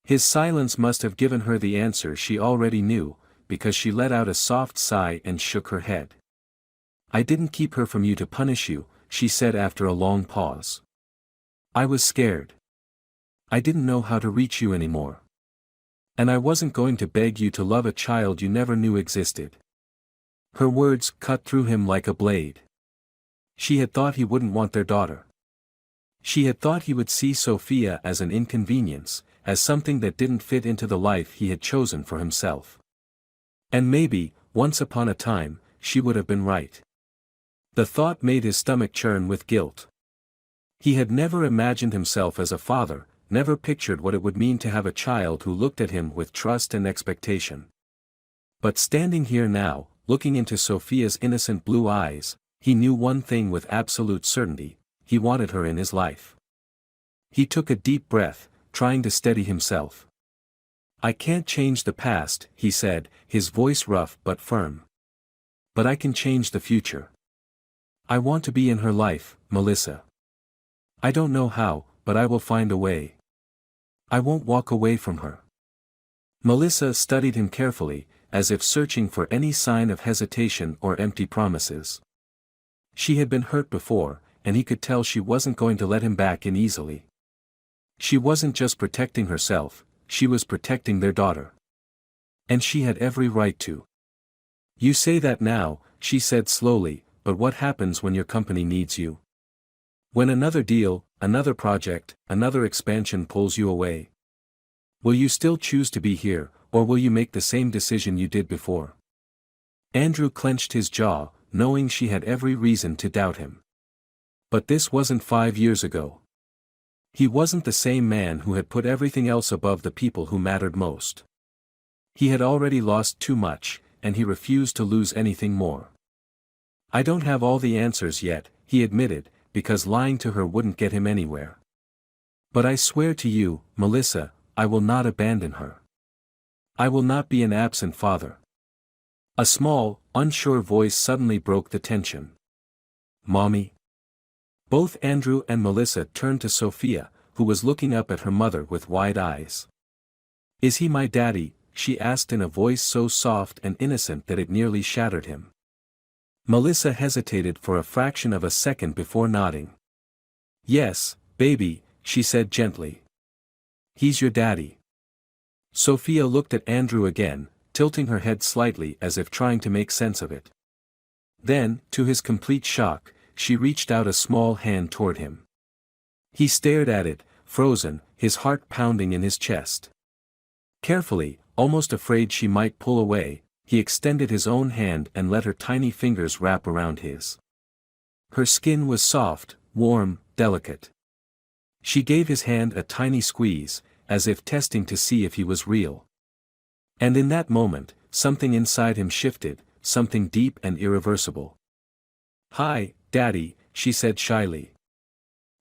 His silence must have given her the answer she already knew, because she let out a soft sigh and shook her head. "I didn't keep her from you to punish you," she said after a long pause. "I was scared. I didn't know how to reach you anymore. And I wasn't going to beg you to love a child you never knew existed." Her words cut through him like a blade. She had thought he wouldn't want their daughter. She had thought he would see Sophia as an inconvenience, as something that didn't fit into the life he had chosen for himself. And maybe, once upon a time, she would have been right. The thought made his stomach churn with guilt. He had never imagined himself as a father, never pictured what it would mean to have a child who looked at him with trust and expectation. But standing here now, looking into Sophia's innocent blue eyes, he knew one thing with absolute certainty: he wanted her in his life. He took a deep breath, trying to steady himself. "I can't change the past," he said, his voice rough but firm. "But I can change the future. I want to be in her life, Melissa. I don't know how, but I will find a way. I won't walk away from her." Melissa studied him carefully, as if searching for any sign of hesitation or empty promises. She had been hurt before, and he could tell she wasn't going to let him back in easily. She wasn't just protecting herself, she was protecting their daughter. And she had every right to. "You say that now," she said slowly, "but what happens when your company needs you? When another deal, another project, another expansion pulls you away? Will you still choose to be here, or will you make the same decision you did before? Andrew clenched his jaw, knowing she had every reason to doubt him. But this wasn't 5 years ago. He wasn't the same man who had put everything else above the people who mattered most. He had already lost too much, and he refused to lose anything more. I don't have all the answers yet, he admitted, because lying to her wouldn't get him anywhere. But I swear to you, Melissa, I will not abandon her. I will not be an absent father. A small, unsure voice suddenly broke the tension. Mommy? Both Andrew and Melissa turned to Sophia, who was looking up at her mother with wide eyes. Is he my daddy? She asked in a voice so soft and innocent that it nearly shattered him. Melissa hesitated for a fraction of a second before nodding. Yes, baby, she said gently. He's your daddy. Sophia looked at Andrew again, tilting her head slightly as if trying to make sense of it. Then, to his complete shock, she reached out a small hand toward him. He stared at it, frozen, his heart pounding in his chest. Carefully, almost afraid she might pull away, he extended his own hand and let her tiny fingers wrap around his. Her skin was soft, warm, delicate. She gave his hand a tiny squeeze, as if testing to see if he was real. And in that moment, something inside him shifted, something deep and irreversible. Hi, Daddy, she said shyly.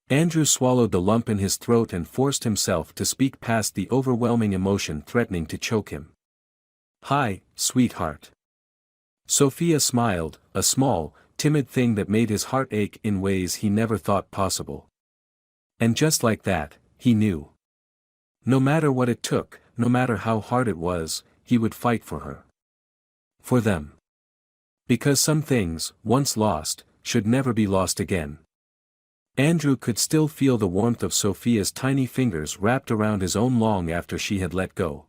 Andrew swallowed the lump in his throat and forced himself to speak past the overwhelming emotion threatening to choke him. Hi, sweetheart. Sophia smiled, a small, timid thing that made his heart ache in ways he never thought possible. And just like that, he knew. No matter what it took, no matter how hard it was, he would fight for her. For them. Because some things, once lost, should never be lost again. Andrew could still feel the warmth of Sophia's tiny fingers wrapped around his own long after she had let go.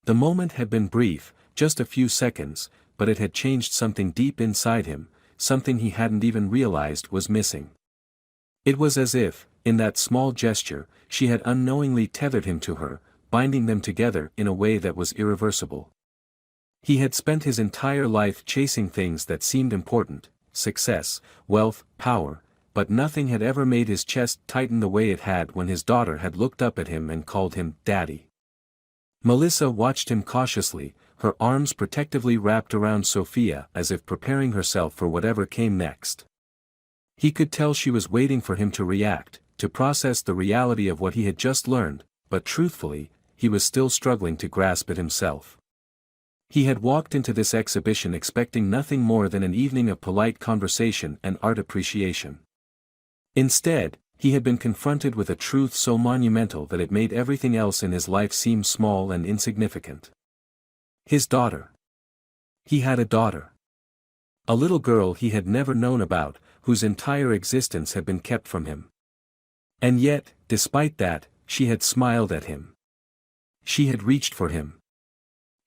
The moment had been brief, just a few seconds, but it had changed something deep inside him, something he hadn't even realized was missing. It was as if, in that small gesture, she had unknowingly tethered him to her, binding them together in a way that was irreversible. He had spent his entire life chasing things that seemed important, success, wealth, power, but nothing had ever made his chest tighten the way it had when his daughter had looked up at him and called him Daddy. Melissa watched him cautiously, her arms protectively wrapped around Sophia as if preparing herself for whatever came next. He could tell she was waiting for him to react, to process the reality of what he had just learned, but truthfully, he was still struggling to grasp it himself. He had walked into this exhibition expecting nothing more than an evening of polite conversation and art appreciation. Instead, he had been confronted with a truth so monumental that it made everything else in his life seem small and insignificant. His daughter. He had a daughter. A little girl he had never known about, whose entire existence had been kept from him. And yet, despite that, she had smiled at him. She had reached for him.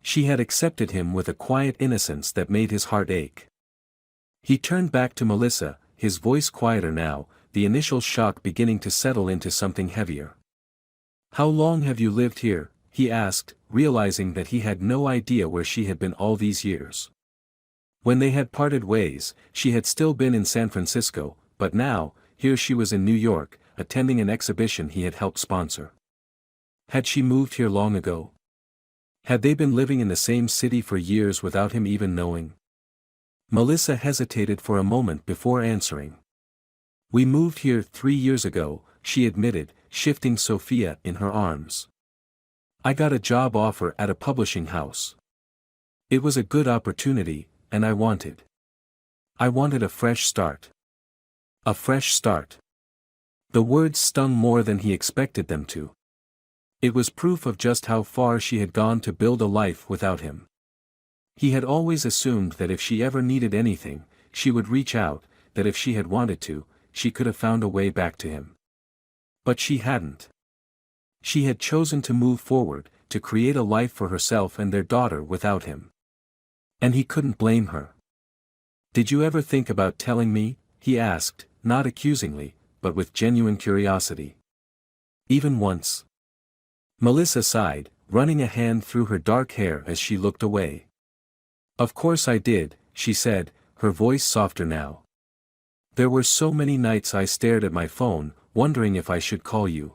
She had accepted him with a quiet innocence that made his heart ache. He turned back to Melissa, his voice quieter now, the initial shock beginning to settle into something heavier. How long have you lived here? He asked, realizing that he had no idea where she had been all these years. When they had parted ways, she had still been in San Francisco, but now, here she was in New York, attending an exhibition he had helped sponsor. Had she moved here long ago? Had they been living in the same city for years without him even knowing? Melissa hesitated for a moment before answering. We moved here 3 years ago, she admitted, shifting Sophia in her arms. I got a job offer at a publishing house. It was a good opportunity, and I wanted a fresh start. A fresh start. The words stung more than he expected them to. It was proof of just how far she had gone to build a life without him. He had always assumed that if she ever needed anything, she would reach out, that if she had wanted to, she could have found a way back to him. But she hadn't. She had chosen to move forward, to create a life for herself and their daughter without him. And he couldn't blame her. Did you ever think about telling me? He asked, not accusingly, but with genuine curiosity. Even once. Melissa sighed, running a hand through her dark hair as she looked away. Of course I did, she said, her voice softer now. There were so many nights I stared at my phone, wondering if I should call you.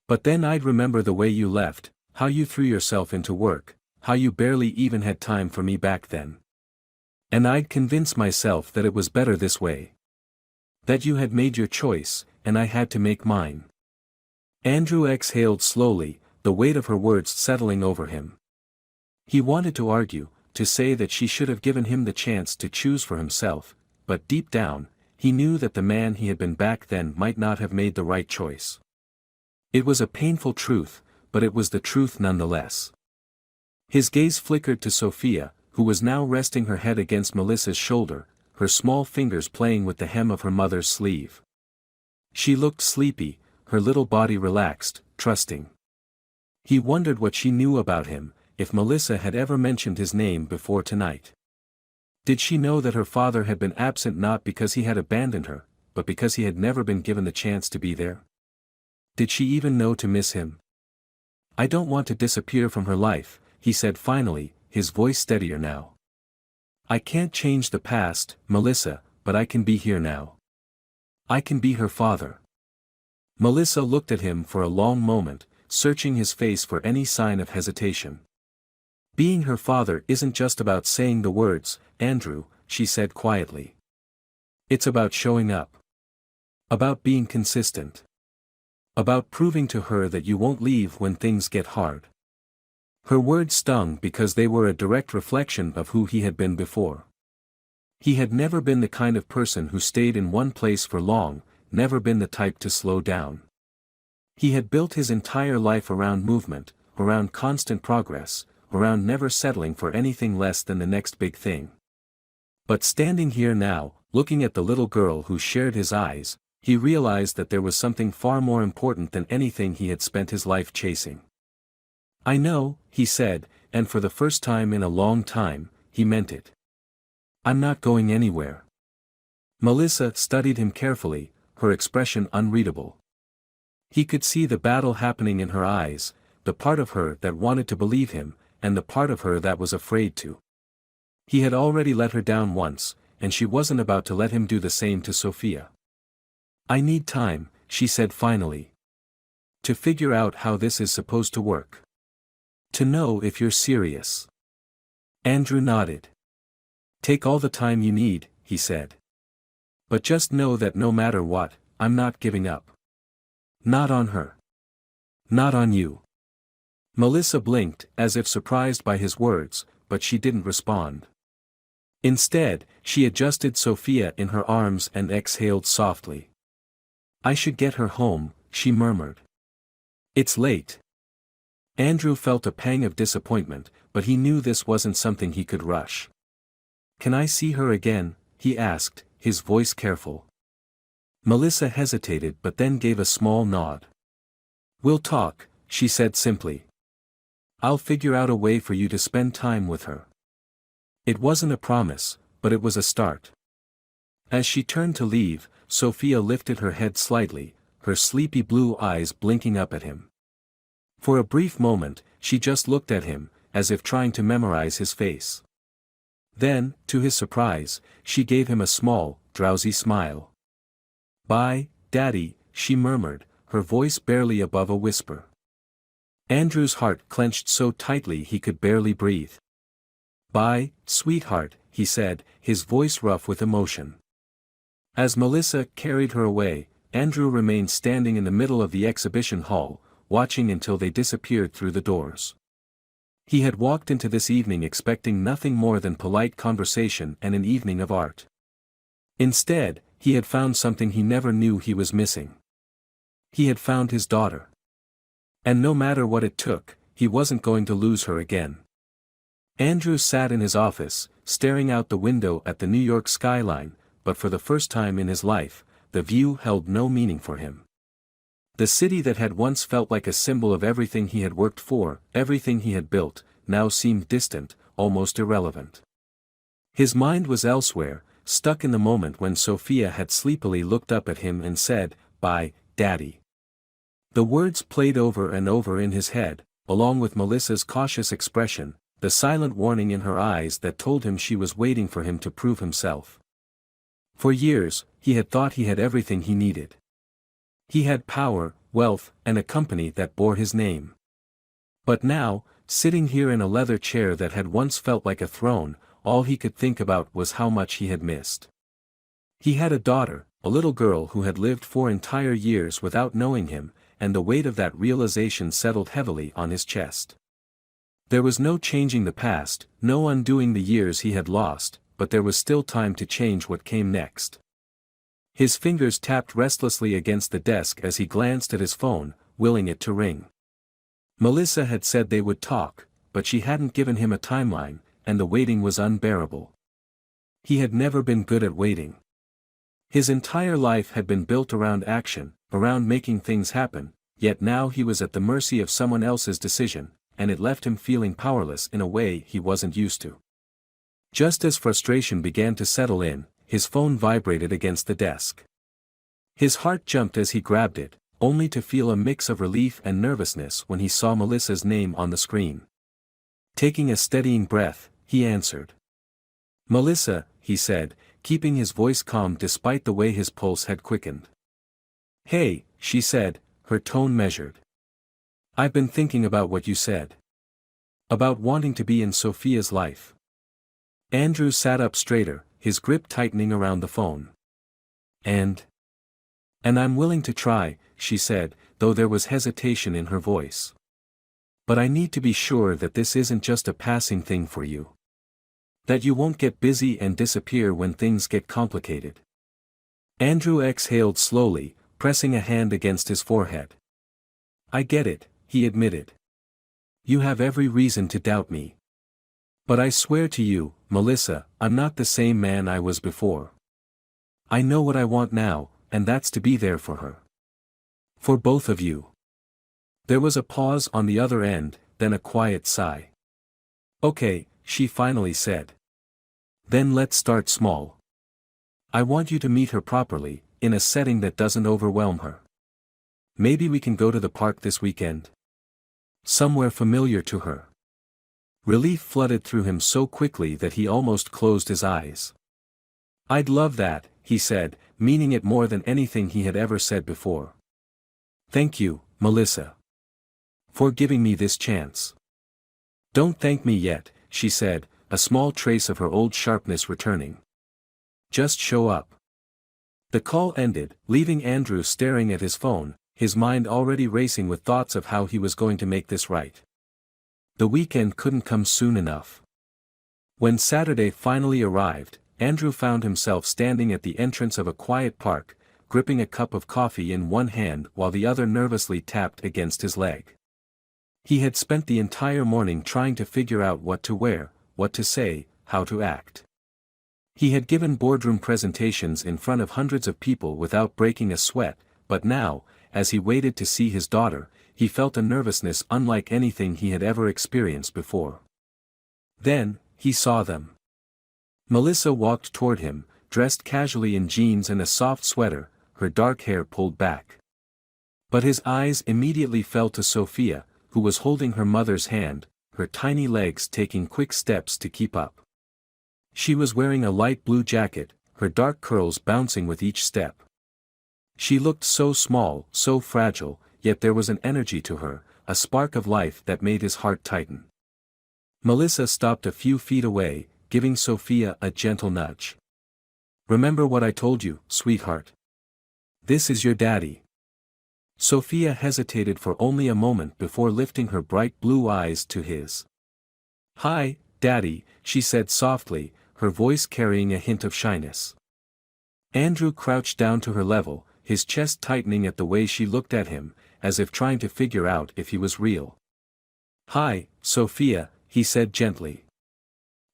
But then I'd remember the way you left, how you threw yourself into work, how you barely even had time for me back then. And I'd convince myself that it was better this way. That you had made your choice, and I had to make mine. Andrew exhaled slowly, the weight of her words settling over him. He wanted to argue, to say that she should have given him the chance to choose for himself, but deep down, he knew that the man he had been back then might not have made the right choice. It was a painful truth, but it was the truth nonetheless. His gaze flickered to Sophia, who was now resting her head against Melissa's shoulder, her small fingers playing with the hem of her mother's sleeve. She looked sleepy, her little body relaxed, trusting. He wondered what she knew about him, if Melissa had ever mentioned his name before tonight. Did she know that her father had been absent not because he had abandoned her, but because he had never been given the chance to be there? Did she even know to miss him? I don't want to disappear from her life, he said finally, his voice steadier now. I can't change the past, Melissa, but I can be here now. I can be her father. Melissa looked at him for a long moment, searching his face for any sign of hesitation. Being her father isn't just about saying the words, Andrew, she said quietly. It's about showing up. About being consistent. About proving to her that you won't leave when things get hard. Her words stung because they were a direct reflection of who he had been before. He had never been the kind of person who stayed in one place for long, never been the type to slow down. He had built his entire life around movement, around constant progress, around never settling for anything less than the next big thing. But standing here now, looking at the little girl who shared his eyes, he realized that there was something far more important than anything he had spent his life chasing. I know, he said, and for the first time in a long time, he meant it. I'm not going anywhere. Melissa studied him carefully, her expression unreadable. He could see the battle happening in her eyes, the part of her that wanted to believe him, and the part of her that was afraid to. He had already let her down once, and she wasn't about to let him do the same to Sophia. I need time, she said finally. To figure out how this is supposed to work. To know if you're serious. Andrew nodded. Take all the time you need, he said. But just know that no matter what, I'm not giving up. Not on her. Not on you. Melissa blinked, as if surprised by his words, but she didn't respond. Instead, she adjusted Sophia in her arms and exhaled softly. I should get her home, she murmured. It's late. Andrew felt a pang of disappointment, but he knew this wasn't something he could rush. Can I see her again? He asked, his voice careful. Melissa hesitated but then gave a small nod. We'll talk, she said simply. I'll figure out a way for you to spend time with her. It wasn't a promise, but it was a start. As she turned to leave, Sophia lifted her head slightly, her sleepy blue eyes blinking up at him. For a brief moment, she just looked at him, as if trying to memorize his face. Then, to his surprise, she gave him a small, drowsy smile. Bye, Daddy, she murmured, her voice barely above a whisper. Andrew's heart clenched so tightly he could barely breathe. Bye, sweetheart, he said, his voice rough with emotion. As Melissa carried her away, Andrew remained standing in the middle of the exhibition hall, watching until they disappeared through the doors. He had walked into this evening expecting nothing more than polite conversation and an evening of art. Instead, he had found something he never knew he was missing. He had found his daughter. And no matter what it took, he wasn't going to lose her again. Andrew sat in his office, staring out the window at the New York skyline, but for the first time in his life, the view held no meaning for him. The city that had once felt like a symbol of everything he had worked for, everything he had built, now seemed distant, almost irrelevant. His mind was elsewhere, stuck in the moment when Sophia had sleepily looked up at him and said, Bye, Daddy. The words played over and over in his head, along with Melissa's cautious expression, the silent warning in her eyes that told him she was waiting for him to prove himself. For years, he had thought he had everything he needed. He had power, wealth, and a company that bore his name. But now, sitting here in a leather chair that had once felt like a throne, all he could think about was how much he had missed. He had a daughter, a little girl who had lived 4 entire years without knowing him, and the weight of that realization settled heavily on his chest. There was no changing the past, no undoing the years he had lost, but there was still time to change what came next. His fingers tapped restlessly against the desk as he glanced at his phone, willing it to ring. Melissa had said they would talk, but she hadn't given him a timeline, and the waiting was unbearable. He had never been good at waiting. His entire life had been built around action, around making things happen, yet now he was at the mercy of someone else's decision, and it left him feeling powerless in a way he wasn't used to. Just as frustration began to settle in, his phone vibrated against the desk. His heart jumped as he grabbed it, only to feel a mix of relief and nervousness when he saw Melissa's name on the screen. Taking a steadying breath, he answered. "Melissa," he said, keeping his voice calm despite the way his pulse had quickened. "Hey," she said, her tone measured. "I've been thinking about what you said. About wanting to be in Sophia's life." Andrew sat up straighter, his grip tightening around the phone. And I'm willing to try," she said, though there was hesitation in her voice. "But I need to be sure that this isn't just a passing thing for you. That you won't get busy and disappear when things get complicated." Andrew exhaled slowly, pressing a hand against his forehead. "I get it," he admitted. "You have every reason to doubt me. But I swear to you, Melissa, I'm not the same man I was before. I know what I want now, and that's to be there for her. For both of you." There was a pause on the other end, then a quiet sigh. "Okay," she finally said. "Then let's start small. I want you to meet her properly, in a setting that doesn't overwhelm her. Maybe we can go to the park this weekend? Somewhere familiar to her." Relief flooded through him so quickly that he almost closed his eyes. "I'd love that," he said, meaning it more than anything he had ever said before. "Thank you, Melissa. For giving me this chance." "Don't thank me yet," she said, a small trace of her old sharpness returning. "Just show up." The call ended, leaving Andrew staring at his phone, his mind already racing with thoughts of how he was going to make this right. The weekend couldn't come soon enough. When Saturday finally arrived, Andrew found himself standing at the entrance of a quiet park, gripping a cup of coffee in one hand while the other nervously tapped against his leg. He had spent the entire morning trying to figure out what to wear, what to say, how to act. He had given boardroom presentations in front of hundreds of people without breaking a sweat, but now, as he waited to see his daughter, he felt a nervousness unlike anything he had ever experienced before. Then, he saw them. Melissa walked toward him, dressed casually in jeans and a soft sweater, her dark hair pulled back. But his eyes immediately fell to Sophia, who was holding her mother's hand, her tiny legs taking quick steps to keep up. She was wearing a light blue jacket, her dark curls bouncing with each step. She looked so small, so fragile, yet there was an energy to her, a spark of life that made his heart tighten. Melissa stopped a few feet away, giving Sophia a gentle nudge. "Remember what I told you, sweetheart? This is your daddy." Sophia hesitated for only a moment before lifting her bright blue eyes to his. "Hi, Daddy," she said softly, her voice carrying a hint of shyness. Andrew crouched down to her level, his chest tightening at the way she looked at him, as if trying to figure out if he was real. "Hi, Sophia," he said gently.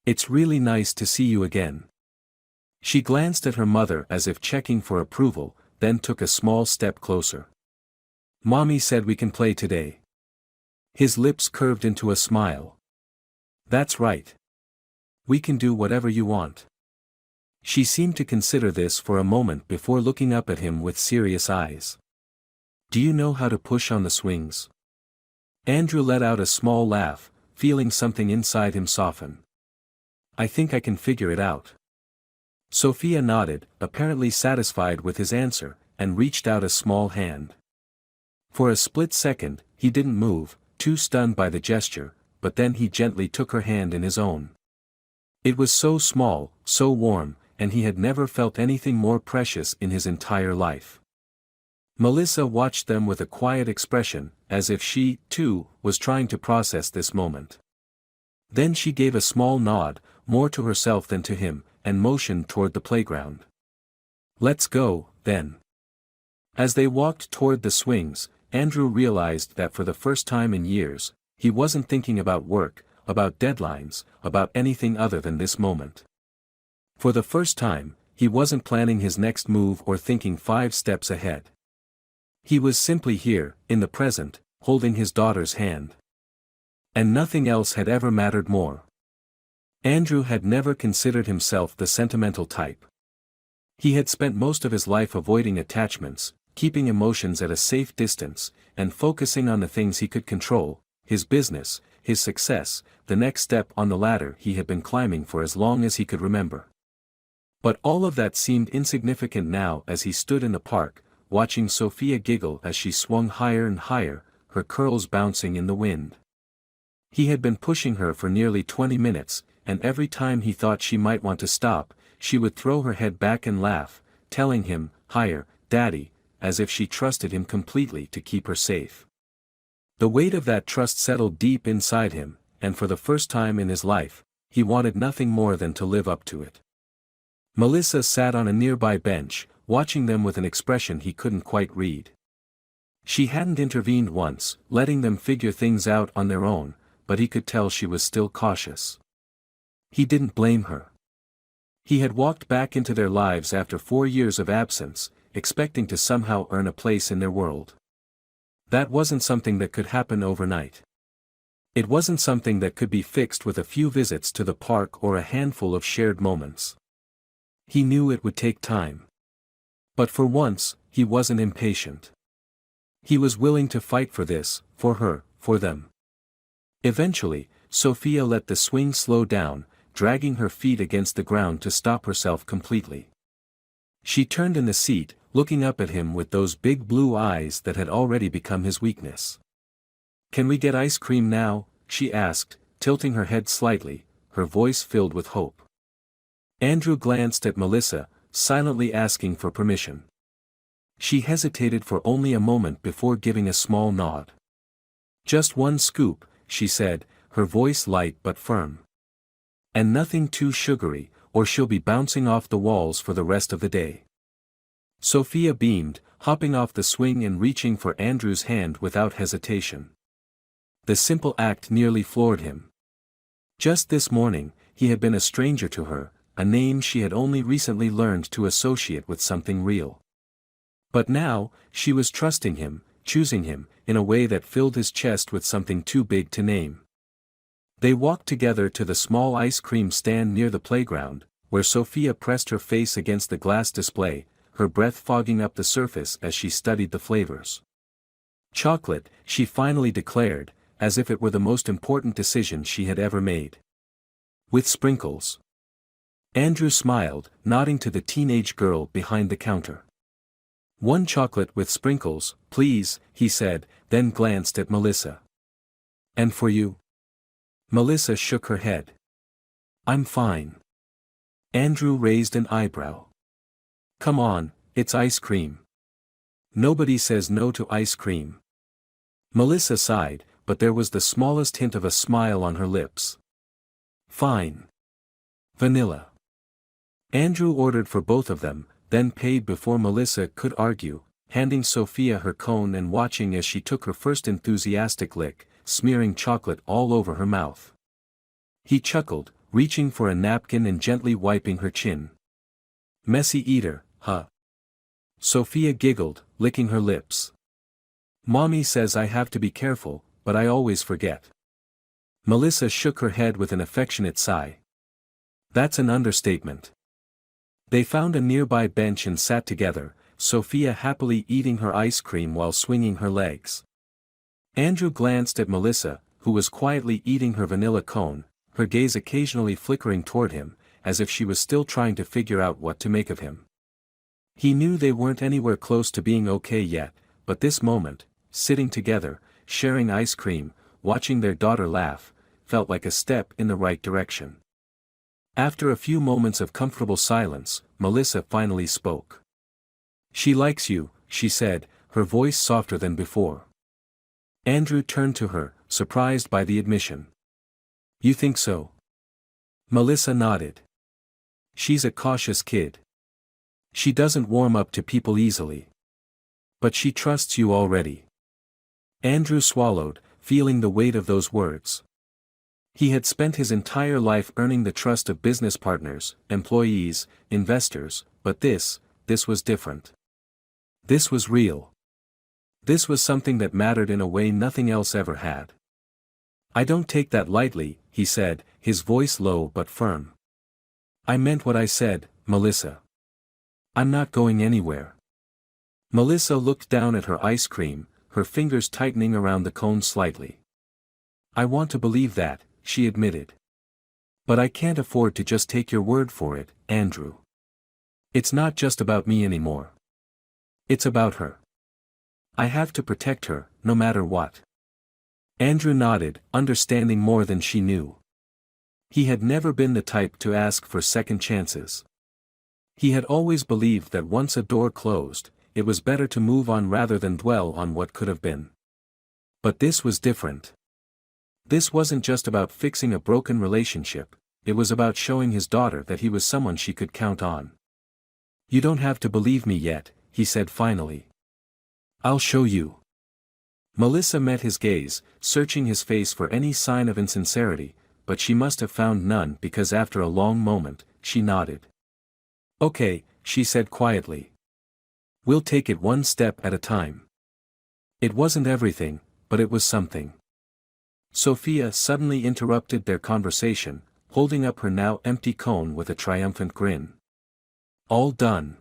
"It's really nice to see you again." She glanced at her mother as if checking for approval, then took a small step closer. "Mommy said we can play today." His lips curved into a smile. "That's right. We can do whatever you want." She seemed to consider this for a moment before looking up at him with serious eyes. Do you know how to push on the swings? Andrew let out a small laugh, feeling something inside him soften. I think I can figure it out. Sophia nodded, apparently satisfied with his answer, and reached out a small hand. For a split second, he didn't move, too stunned by the gesture, but then he gently took her hand in his own. It was so small, so warm, and he had never felt anything more precious in his entire life. Melissa watched them with a quiet expression, as if she, too, was trying to process this moment. Then she gave a small nod, more to herself than to him, and motioned toward the playground. Let's go, then. As they walked toward the swings, Andrew realized that for the first time in years, he wasn't thinking about work, about deadlines, about anything other than this moment. For the first time, he wasn't planning his next move or thinking 5 steps ahead. He was simply here, in the present, holding his daughter's hand. And nothing else had ever mattered more. Andrew had never considered himself the sentimental type. He had spent most of his life avoiding attachments, keeping emotions at a safe distance, and focusing on the things he could control, his business, his success, the next step on the ladder he had been climbing for as long as he could remember. But all of that seemed insignificant now as he stood in the park, watching Sophia giggle as she swung higher and higher, her curls bouncing in the wind. He had been pushing her for nearly 20 minutes, and every time he thought she might want to stop, she would throw her head back and laugh, telling him, "Higher, Daddy," as if she trusted him completely to keep her safe. The weight of that trust settled deep inside him, and for the first time in his life, he wanted nothing more than to live up to it. Melissa sat on a nearby bench, watching them with an expression he couldn't quite read. She hadn't intervened once, letting them figure things out on their own, but he could tell she was still cautious. He didn't blame her. He had walked back into their lives after 4 years of absence, expecting to somehow earn a place in their world. That wasn't something that could happen overnight. It wasn't something that could be fixed with a few visits to the park or a handful of shared moments. He knew it would take time. But for once, he wasn't impatient. He was willing to fight for this, for her, for them. Eventually, Sophia let the swing slow down, dragging her feet against the ground to stop herself completely. She turned in the seat, looking up at him with those big blue eyes that had already become his weakness. "Can we get ice cream now?" she asked, tilting her head slightly, her voice filled with hope. Andrew glanced at Melissa, silently asking for permission. She hesitated for only a moment before giving a small nod. "Just 1 scoop," she said, her voice light but firm. "And nothing too sugary, or she'll be bouncing off the walls for the rest of the day." Sophia beamed, hopping off the swing and reaching for Andrew's hand without hesitation. The simple act nearly floored him. Just this morning, he had been a stranger to her, a name she had only recently learned to associate with something real. But now, she was trusting him, choosing him, in a way that filled his chest with something too big to name. They walked together to the small ice cream stand near the playground, where Sophia pressed her face against the glass display, her breath fogging up the surface as she studied the flavors. "Chocolate," she finally declared, as if it were the most important decision she had ever made. "With sprinkles." Andrew smiled, nodding to the teenage girl behind the counter. "1 chocolate with sprinkles, please," he said, then glanced at Melissa. "And for you?" Melissa shook her head. "I'm fine." Andrew raised an eyebrow. "Come on, it's ice cream. Nobody says no to ice cream." Melissa sighed, but there was the smallest hint of a smile on her lips. "Fine. Vanilla." Andrew ordered for both of them, then paid before Melissa could argue, handing Sophia her cone and watching as she took her first enthusiastic lick, smearing chocolate all over her mouth. He chuckled, reaching for a napkin and gently wiping her chin. "Messy eater, huh?" Sophia giggled, licking her lips. "Mommy says I have to be careful, but I always forget." Melissa shook her head with an affectionate sigh. "That's an understatement." They found a nearby bench and sat together, Sophia happily eating her ice cream while swinging her legs. Andrew glanced at Melissa, who was quietly eating her vanilla cone, her gaze occasionally flickering toward him, as if she was still trying to figure out what to make of him. He knew they weren't anywhere close to being okay yet, but this moment, sitting together, sharing ice cream, watching their daughter laugh, felt like a step in the right direction. After a few moments of comfortable silence, Melissa finally spoke. "She likes you," she said, her voice softer than before. Andrew turned to her, surprised by the admission. "You think so?" Melissa nodded. "She's a cautious kid. She doesn't warm up to people easily. But she trusts you already." Andrew swallowed, feeling the weight of those words. He had spent his entire life earning the trust of business partners, employees, investors, but this was different. This was real. This was something that mattered in a way nothing else ever had. "I don't take that lightly," he said, his voice low but firm. "I meant what I said, Melissa. I'm not going anywhere." Melissa looked down at her ice cream, her fingers tightening around the cone slightly. "I want to believe that," she admitted. "But I can't afford to just take your word for it, Andrew. It's not just about me anymore. It's about her. I have to protect her, no matter what." Andrew nodded, understanding more than she knew. He had never been the type to ask for second chances. He had always believed that once a door closed, it was better to move on rather than dwell on what could have been. But this was different. This wasn't just about fixing a broken relationship, it was about showing his daughter that he was someone she could count on. "You don't have to believe me yet," he said finally. "I'll show you." Melissa met his gaze, searching his face for any sign of insincerity, but she must have found none because after a long moment, she nodded. "Okay," she said quietly. "We'll take it one step at a time." It wasn't everything, but it was something. Sophia suddenly interrupted their conversation, holding up her now empty cone with a triumphant grin. "All done."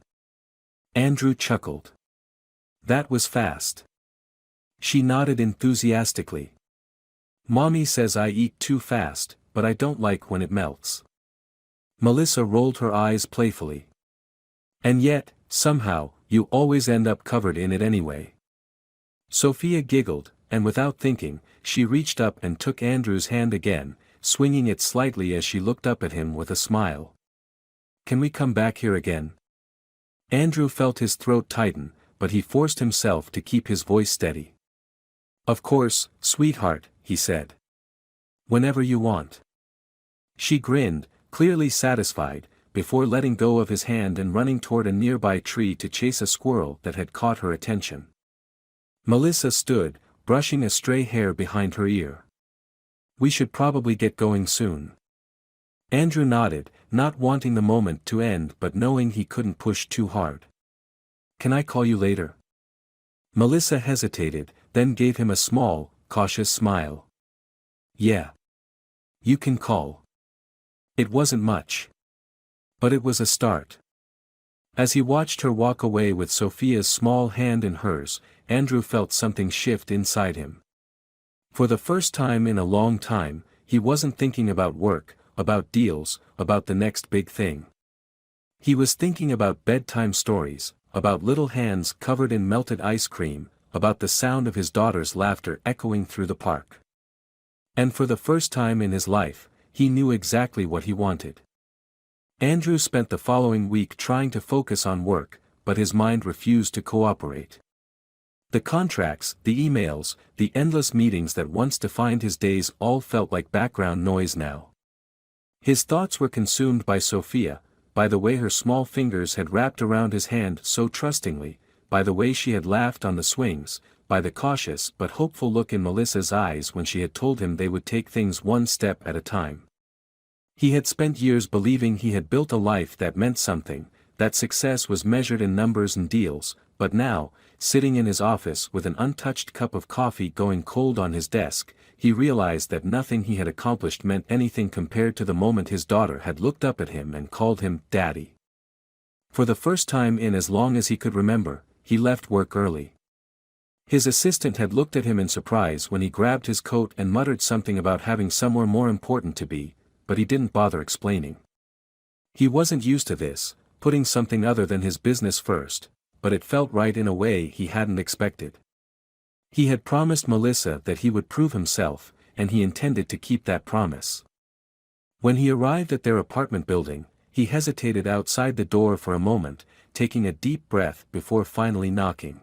Andrew chuckled. "That was fast." She nodded enthusiastically. "Mommy says I eat too fast, but I don't like when it melts." Melissa rolled her eyes playfully. "And yet, somehow, you always end up covered in it anyway." Sophia giggled, and without thinking, she reached up and took Andrew's hand again, swinging it slightly as she looked up at him with a smile. "Can we come back here again?" Andrew felt his throat tighten, but he forced himself to keep his voice steady. "Of course, sweetheart," he said. "Whenever you want." She grinned, clearly satisfied, before letting go of his hand and running toward a nearby tree to chase a squirrel that had caught her attention. Melissa stood, brushing a stray hair behind her ear. "We should probably get going soon." Andrew nodded, not wanting the moment to end but knowing he couldn't push too hard. "Can I call you later?" Melissa hesitated, then gave him a small, cautious smile. "Yeah. You can call." It wasn't much. But it was a start. As he watched her walk away with Sophia's small hand in hers, Andrew felt something shift inside him. For the first time in a long time, he wasn't thinking about work, about deals, about the next big thing. He was thinking about bedtime stories, about little hands covered in melted ice cream, about the sound of his daughter's laughter echoing through the park. And for the first time in his life, he knew exactly what he wanted. Andrew spent the following week trying to focus on work, but his mind refused to cooperate. The contracts, the emails, the endless meetings that once defined his days all felt like background noise now. His thoughts were consumed by Sophia, by the way her small fingers had wrapped around his hand so trustingly, by the way she had laughed on the swings, by the cautious but hopeful look in Melissa's eyes when she had told him they would take things one step at a time. He had spent years believing he had built a life that meant something, that success was measured in numbers and deals, but now, sitting in his office with an untouched cup of coffee going cold on his desk, he realized that nothing he had accomplished meant anything compared to the moment his daughter had looked up at him and called him Daddy. For the first time in as long as he could remember, he left work early. His assistant had looked at him in surprise when he grabbed his coat and muttered something about having somewhere more important to be, but he didn't bother explaining. He wasn't used to this, putting something other than his business first, but it felt right in a way he hadn't expected. He had promised Melissa that he would prove himself, and he intended to keep that promise. When he arrived at their apartment building, he hesitated outside the door for a moment, taking a deep breath before finally knocking.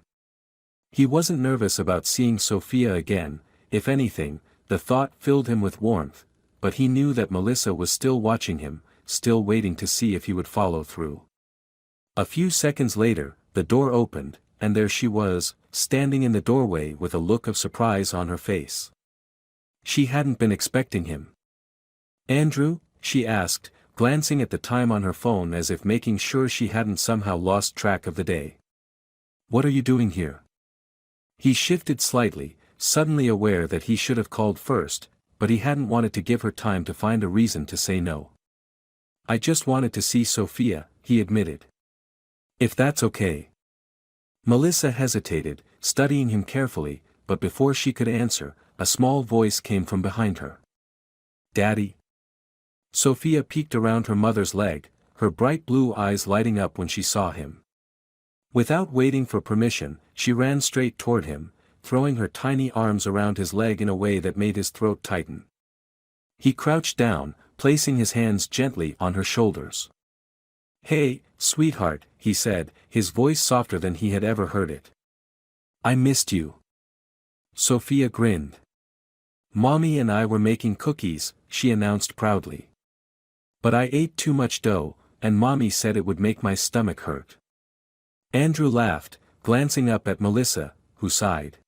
He wasn't nervous about seeing Sophia again. If anything, the thought filled him with warmth, but he knew that Melissa was still watching him, still waiting to see if he would follow through. A few seconds later, the door opened, and there she was, standing in the doorway with a look of surprise on her face. She hadn't been expecting him. "Andrew?" she asked, glancing at the time on her phone as if making sure she hadn't somehow lost track of the day. "What are you doing here?" He shifted slightly, suddenly aware that he should have called first, but he hadn't wanted to give her time to find a reason to say no. "I just wanted to see Sophia," he admitted. "If that's okay." Melissa hesitated, studying him carefully, but before she could answer, a small voice came from behind her. "Daddy?" Sophia peeked around her mother's leg, her bright blue eyes lighting up when she saw him. Without waiting for permission, she ran straight toward him, throwing her tiny arms around his leg in a way that made his throat tighten. He crouched down, placing his hands gently on her shoulders. "Hey, sweetheart," he said, his voice softer than he had ever heard it. "I missed you." Sophia grinned. "Mommy and I were making cookies," she announced proudly. "But I ate too much dough, and Mommy said it would make my stomach hurt." Andrew laughed, glancing up at Melissa, who sighed.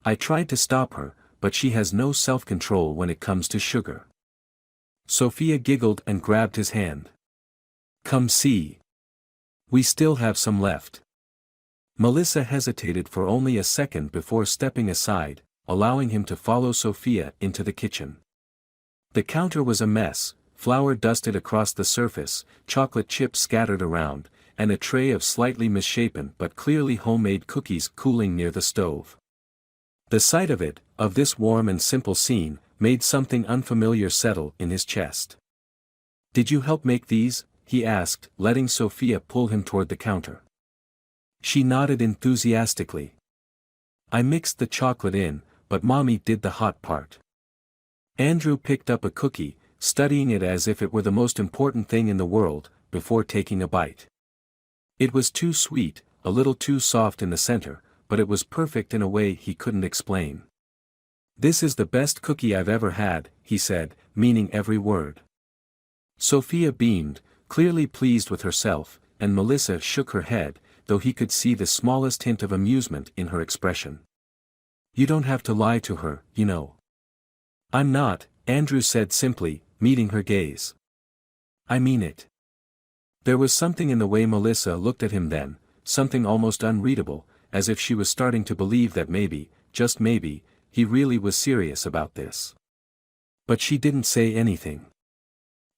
"I tried to stop her, but she has no self-control when it comes to sugar." Sophia giggled and grabbed his hand. "Come see. We still have some left." Melissa hesitated for only a second before stepping aside, allowing him to follow Sophia into the kitchen. The counter was a mess, flour dusted across the surface, chocolate chips scattered around, and a tray of slightly misshapen but clearly homemade cookies cooling near the stove. The sight of it, of this warm and simple scene, made something unfamiliar settle in his chest. "Did you help make these?" he asked, letting Sophia pull him toward the counter. She nodded enthusiastically. "I mixed the chocolate in, but Mommy did the hot part." Andrew picked up a cookie, studying it as if it were the most important thing in the world, before taking a bite. It was too sweet, a little too soft in the center, but it was perfect in a way he couldn't explain. "This is the best cookie I've ever had," he said, meaning every word. Sophia beamed, clearly pleased with herself, and Melissa shook her head, though he could see the smallest hint of amusement in her expression. "You don't have to lie to her, you know." "I'm not," Andrew said simply, meeting her gaze. "I mean it." There was something in the way Melissa looked at him then, something almost unreadable, as if she was starting to believe that maybe, just maybe, he really was serious about this. But she didn't say anything.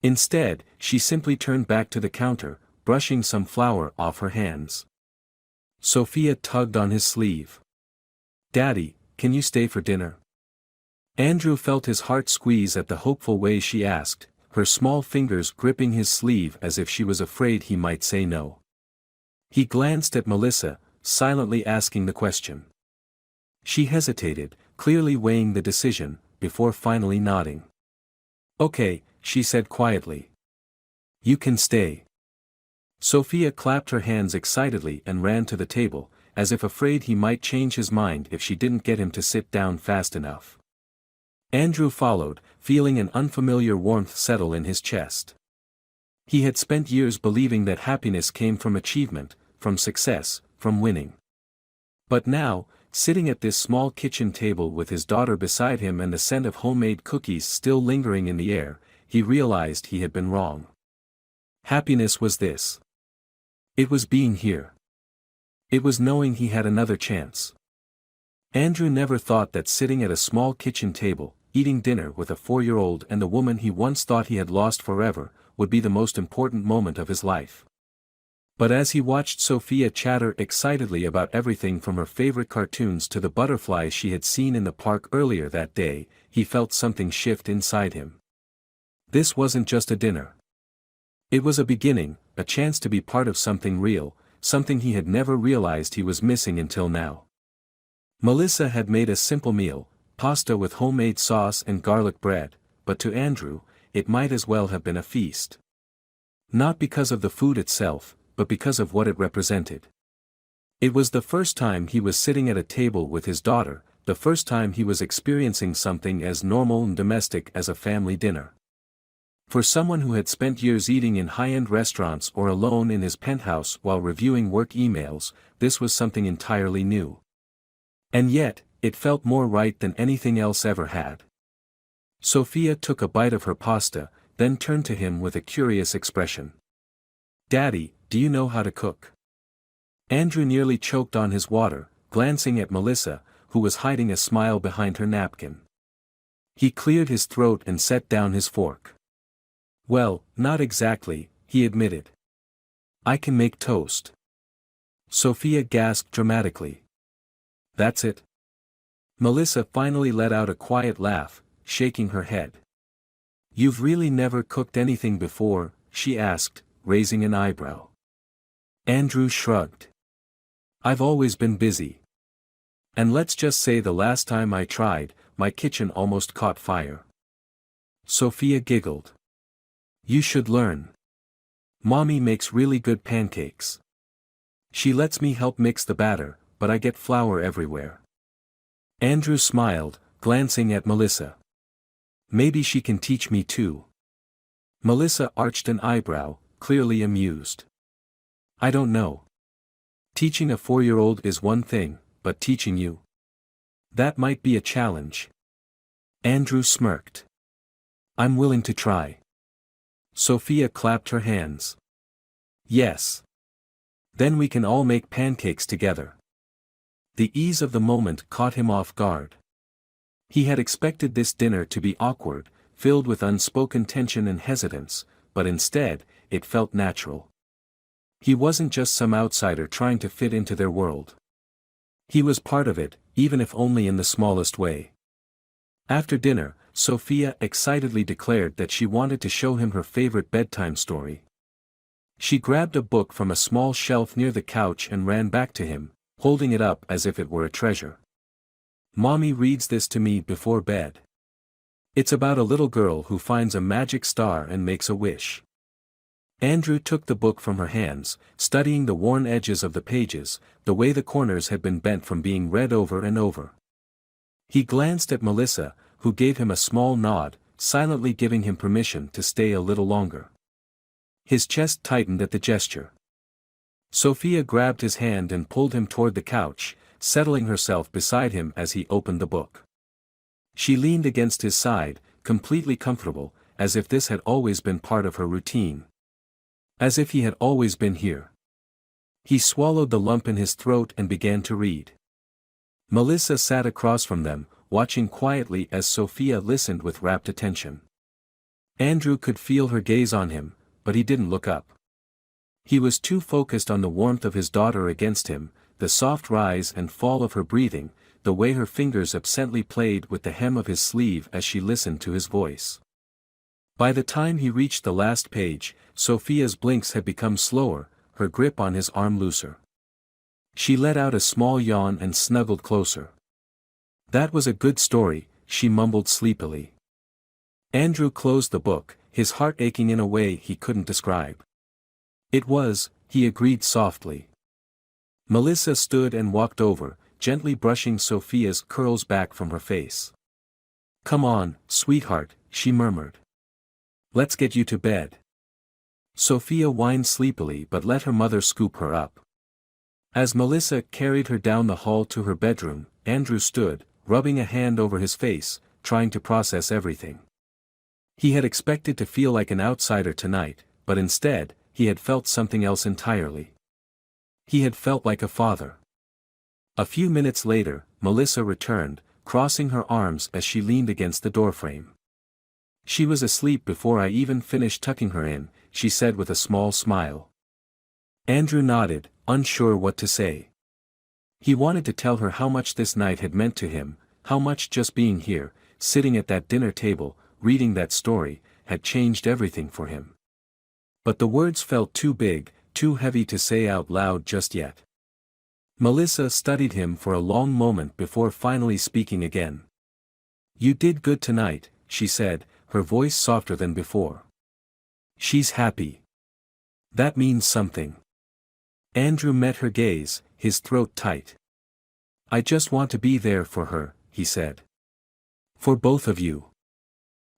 Instead, she simply turned back to the counter, brushing some flour off her hands. Sophia tugged on his sleeve. "Daddy, can you stay for dinner?" Andrew felt his heart squeeze at the hopeful way she asked, her small fingers gripping his sleeve as if she was afraid he might say no. He glanced at Melissa, silently asking the question. She hesitated, clearly weighing the decision, before finally nodding. "Okay," she said quietly. "You can stay." Sophia clapped her hands excitedly and ran to the table, as if afraid he might change his mind if she didn't get him to sit down fast enough. Andrew followed, feeling an unfamiliar warmth settle in his chest. He had spent years believing that happiness came from achievement, from success, from winning. But now, sitting at this small kitchen table with his daughter beside him and the scent of homemade cookies still lingering in the air, he realized he had been wrong. Happiness was this. It was being here. It was knowing he had another chance. Andrew never thought that sitting at a small kitchen table, eating dinner with a 4-year-old and the woman he once thought he had lost forever, would be the most important moment of his life. But as he watched Sophia chatter excitedly about everything from her favorite cartoons to the butterflies she had seen in the park earlier that day, he felt something shift inside him. This wasn't just a dinner. It was a beginning, a chance to be part of something real, something he had never realized he was missing until now. Melissa had made a simple meal, pasta with homemade sauce and garlic bread, but to Andrew, it might as well have been a feast. Not because of the food itself, but because of what it represented. It was the first time he was sitting at a table with his daughter, the first time he was experiencing something as normal and domestic as a family dinner. For someone who had spent years eating in high-end restaurants or alone in his penthouse while reviewing work emails, this was something entirely new. And yet, it felt more right than anything else ever had. Sophia took a bite of her pasta, then turned to him with a curious expression. "Daddy, do you know how to cook?" Andrew nearly choked on his water, glancing at Melissa, who was hiding a smile behind her napkin. He cleared his throat and set down his fork. "Well, not exactly," he admitted. "I can make toast." Sophia gasped dramatically. "That's it?" Melissa finally let out a quiet laugh, shaking her head. "You've really never cooked anything before?" she asked, raising an eyebrow. Andrew shrugged. "I've always been busy. And let's just say the last time I tried, my kitchen almost caught fire." Sophia giggled. "You should learn. Mommy makes really good pancakes. She lets me help mix the batter, but I get flour everywhere." Andrew smiled, glancing at Melissa. "Maybe she can teach me too." Melissa arched an eyebrow, clearly amused. "I don't know. Teaching a 4-year-old is one thing, but teaching you? That might be a challenge." Andrew smirked. "I'm willing to try." Sophia clapped her hands. "Yes. Then we can all make pancakes together." The ease of the moment caught him off guard. He had expected this dinner to be awkward, filled with unspoken tension and hesitance, but instead, it felt natural. He wasn't just some outsider trying to fit into their world. He was part of it, even if only in the smallest way. After dinner, Sophia excitedly declared that she wanted to show him her favorite bedtime story. She grabbed a book from a small shelf near the couch and ran back to him, holding it up as if it were a treasure. "Mommy reads this to me before bed. It's about a little girl who finds a magic star and makes a wish." Andrew took the book from her hands, studying the worn edges of the pages, the way the corners had been bent from being read over and over. He glanced at Melissa, who gave him a small nod, silently giving him permission to stay a little longer. His chest tightened at the gesture. Sophia grabbed his hand and pulled him toward the couch, settling herself beside him as he opened the book. She leaned against his side, completely comfortable, as if this had always been part of her routine. As if he had always been here. He swallowed the lump in his throat and began to read. Melissa sat across from them, watching quietly as Sophia listened with rapt attention. Andrew could feel her gaze on him, but he didn't look up. He was too focused on the warmth of his daughter against him, the soft rise and fall of her breathing, the way her fingers absently played with the hem of his sleeve as she listened to his voice. By the time he reached the last page, Sophia's blinks had become slower, her grip on his arm looser. She let out a small yawn and snuggled closer. "That was a good story," she mumbled sleepily. Andrew closed the book, his heart aching in a way he couldn't describe. "It was," he agreed softly. Melissa stood and walked over, gently brushing Sophia's curls back from her face. "Come on, sweetheart," she murmured. "Let's get you to bed." Sophia whined sleepily but let her mother scoop her up. As Melissa carried her down the hall to her bedroom, Andrew stood, rubbing a hand over his face, trying to process everything. He had expected to feel like an outsider tonight, but instead, he had felt something else entirely. He had felt like a father. A few minutes later, Melissa returned, crossing her arms as she leaned against the doorframe. "She was asleep before I even finished tucking her in," she said with a small smile. Andrew nodded, unsure what to say. He wanted to tell her how much this night had meant to him, how much just being here, sitting at that dinner table, reading that story, had changed everything for him. But the words felt too big, too heavy to say out loud just yet. Melissa studied him for a long moment before finally speaking again. "You did good tonight," she said, her voice softer than before. "She's happy. That means something." Andrew met her gaze, his throat tight. "I just want to be there for her," he said. "For both of you."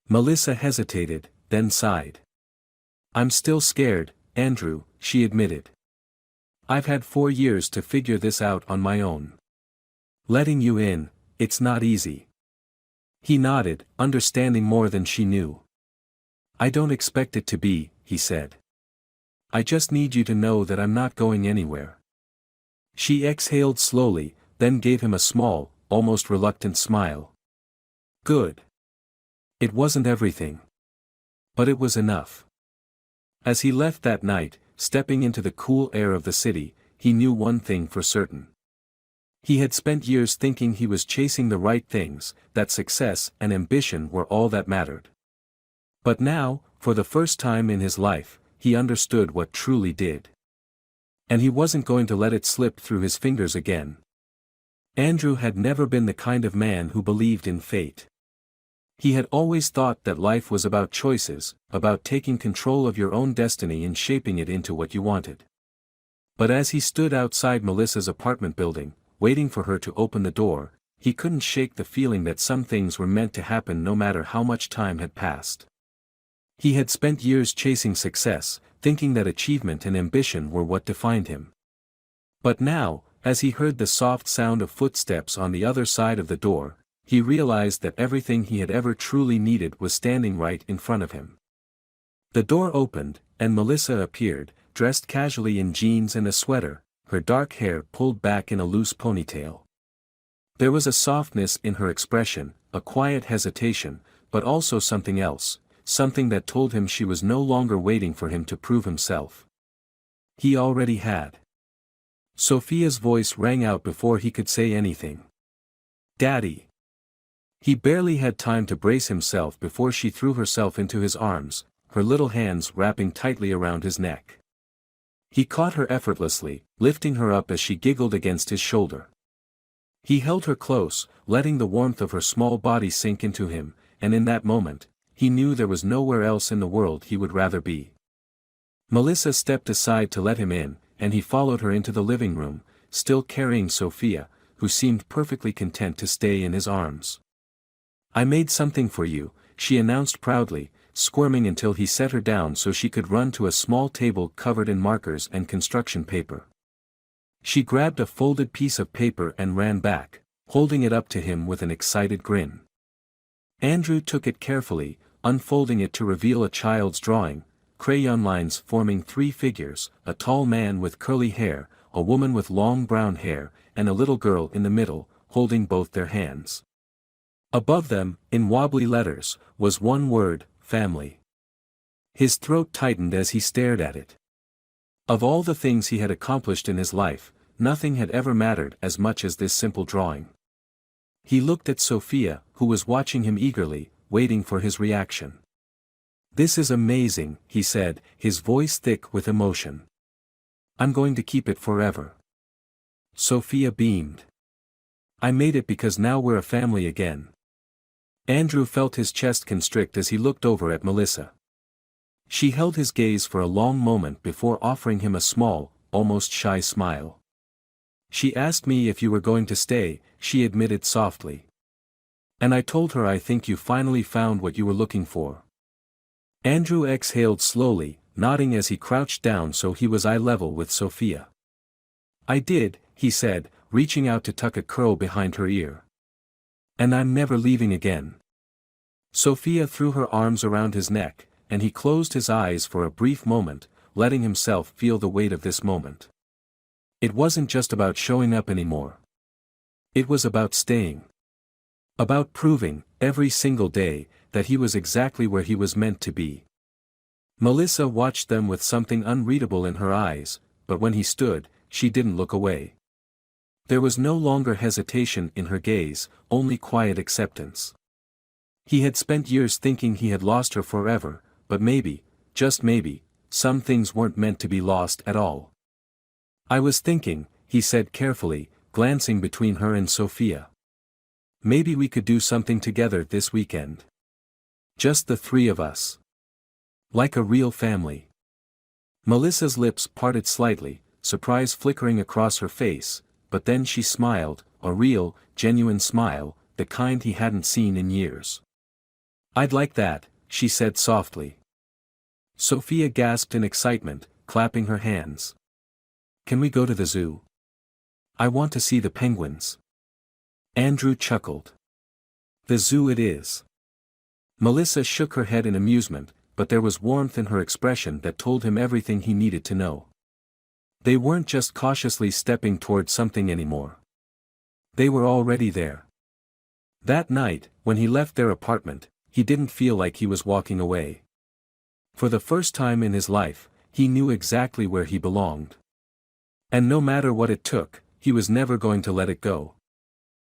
Melissa hesitated, then sighed. "I'm still scared, Andrew," she admitted. "I've had 4 years to figure this out on my own. Letting you in, it's not easy." He nodded, understanding more than she knew. "I don't expect it to be," he said. "I just need you to know that I'm not going anywhere." She exhaled slowly, then gave him a small, almost reluctant smile. "Good." It wasn't everything. But it was enough. As he left that night, stepping into the cool air of the city, he knew one thing for certain. He had spent years thinking he was chasing the right things, that success and ambition were all that mattered. But now, for the first time in his life, he understood what truly did. And he wasn't going to let it slip through his fingers again. Andrew had never been the kind of man who believed in fate. He had always thought that life was about choices, about taking control of your own destiny and shaping it into what you wanted. But as he stood outside Melissa's apartment building, waiting for her to open the door, he couldn't shake the feeling that some things were meant to happen no matter how much time had passed. He had spent years chasing success, thinking that achievement and ambition were what defined him. But now, as he heard the soft sound of footsteps on the other side of the door, he realized that everything he had ever truly needed was standing right in front of him. The door opened, and Melissa appeared, dressed casually in jeans and a sweater, her dark hair pulled back in a loose ponytail. There was a softness in her expression, a quiet hesitation, but also something else, something that told him she was no longer waiting for him to prove himself. He already had. Sophia's voice rang out before he could say anything. "Daddy." He barely had time to brace himself before she threw herself into his arms, her little hands wrapping tightly around his neck. He caught her effortlessly, lifting her up as she giggled against his shoulder. He held her close, letting the warmth of her small body sink into him, and in that moment, he knew there was nowhere else in the world he would rather be. Melissa stepped aside to let him in, and he followed her into the living room, still carrying Sophia, who seemed perfectly content to stay in his arms. "I made something for you," she announced proudly, squirming until he set her down so she could run to a small table covered in markers and construction paper. She grabbed a folded piece of paper and ran back, holding it up to him with an excited grin. Andrew took it carefully, unfolding it to reveal a child's drawing, crayon lines forming 3 figures, a tall man with curly hair, a woman with long brown hair, and a little girl in the middle, holding both their hands. Above them, in wobbly letters, was one word, family. His throat tightened as he stared at it. Of all the things he had accomplished in his life, nothing had ever mattered as much as this simple drawing. He looked at Sophia, who was watching him eagerly, waiting for his reaction. "This is amazing," he said, his voice thick with emotion. "I'm going to keep it forever." Sophia beamed. "I made it because now we're a family again." Andrew felt his chest constrict as he looked over at Melissa. She held his gaze for a long moment before offering him a small, almost shy smile. "She asked me if you were going to stay," she admitted softly. "And I told her I think you finally found what you were looking for." Andrew exhaled slowly, nodding as he crouched down so he was eye level with Sophia. "I did," he said, reaching out to tuck a curl behind her ear. "And I'm never leaving again." Sophia threw her arms around his neck, and he closed his eyes for a brief moment, letting himself feel the weight of this moment. It wasn't just about showing up anymore. It was about staying. About proving, every single day, that he was exactly where he was meant to be. Melissa watched them with something unreadable in her eyes, but when he stood, she didn't look away. There was no longer hesitation in her gaze, only quiet acceptance. He had spent years thinking he had lost her forever, but maybe, just maybe, some things weren't meant to be lost at all. I was thinking, he said carefully, glancing between her and Sophia. Maybe we could do something together this weekend. Just the three of us. Like a real family. Melissa's lips parted slightly, surprise flickering across her face, but then she smiled, a real, genuine smile, the kind he hadn't seen in years. I'd like that, she said softly. Sophia gasped in excitement, clapping her hands. Can we go to the zoo? I want to see the penguins. Andrew chuckled. The zoo it is. Melissa shook her head in amusement, but there was warmth in her expression that told him everything he needed to know. They weren't just cautiously stepping toward something anymore. They were already there. That night, when he left their apartment, he didn't feel like he was walking away. For the first time in his life, he knew exactly where he belonged. And no matter what it took, he was never going to let it go.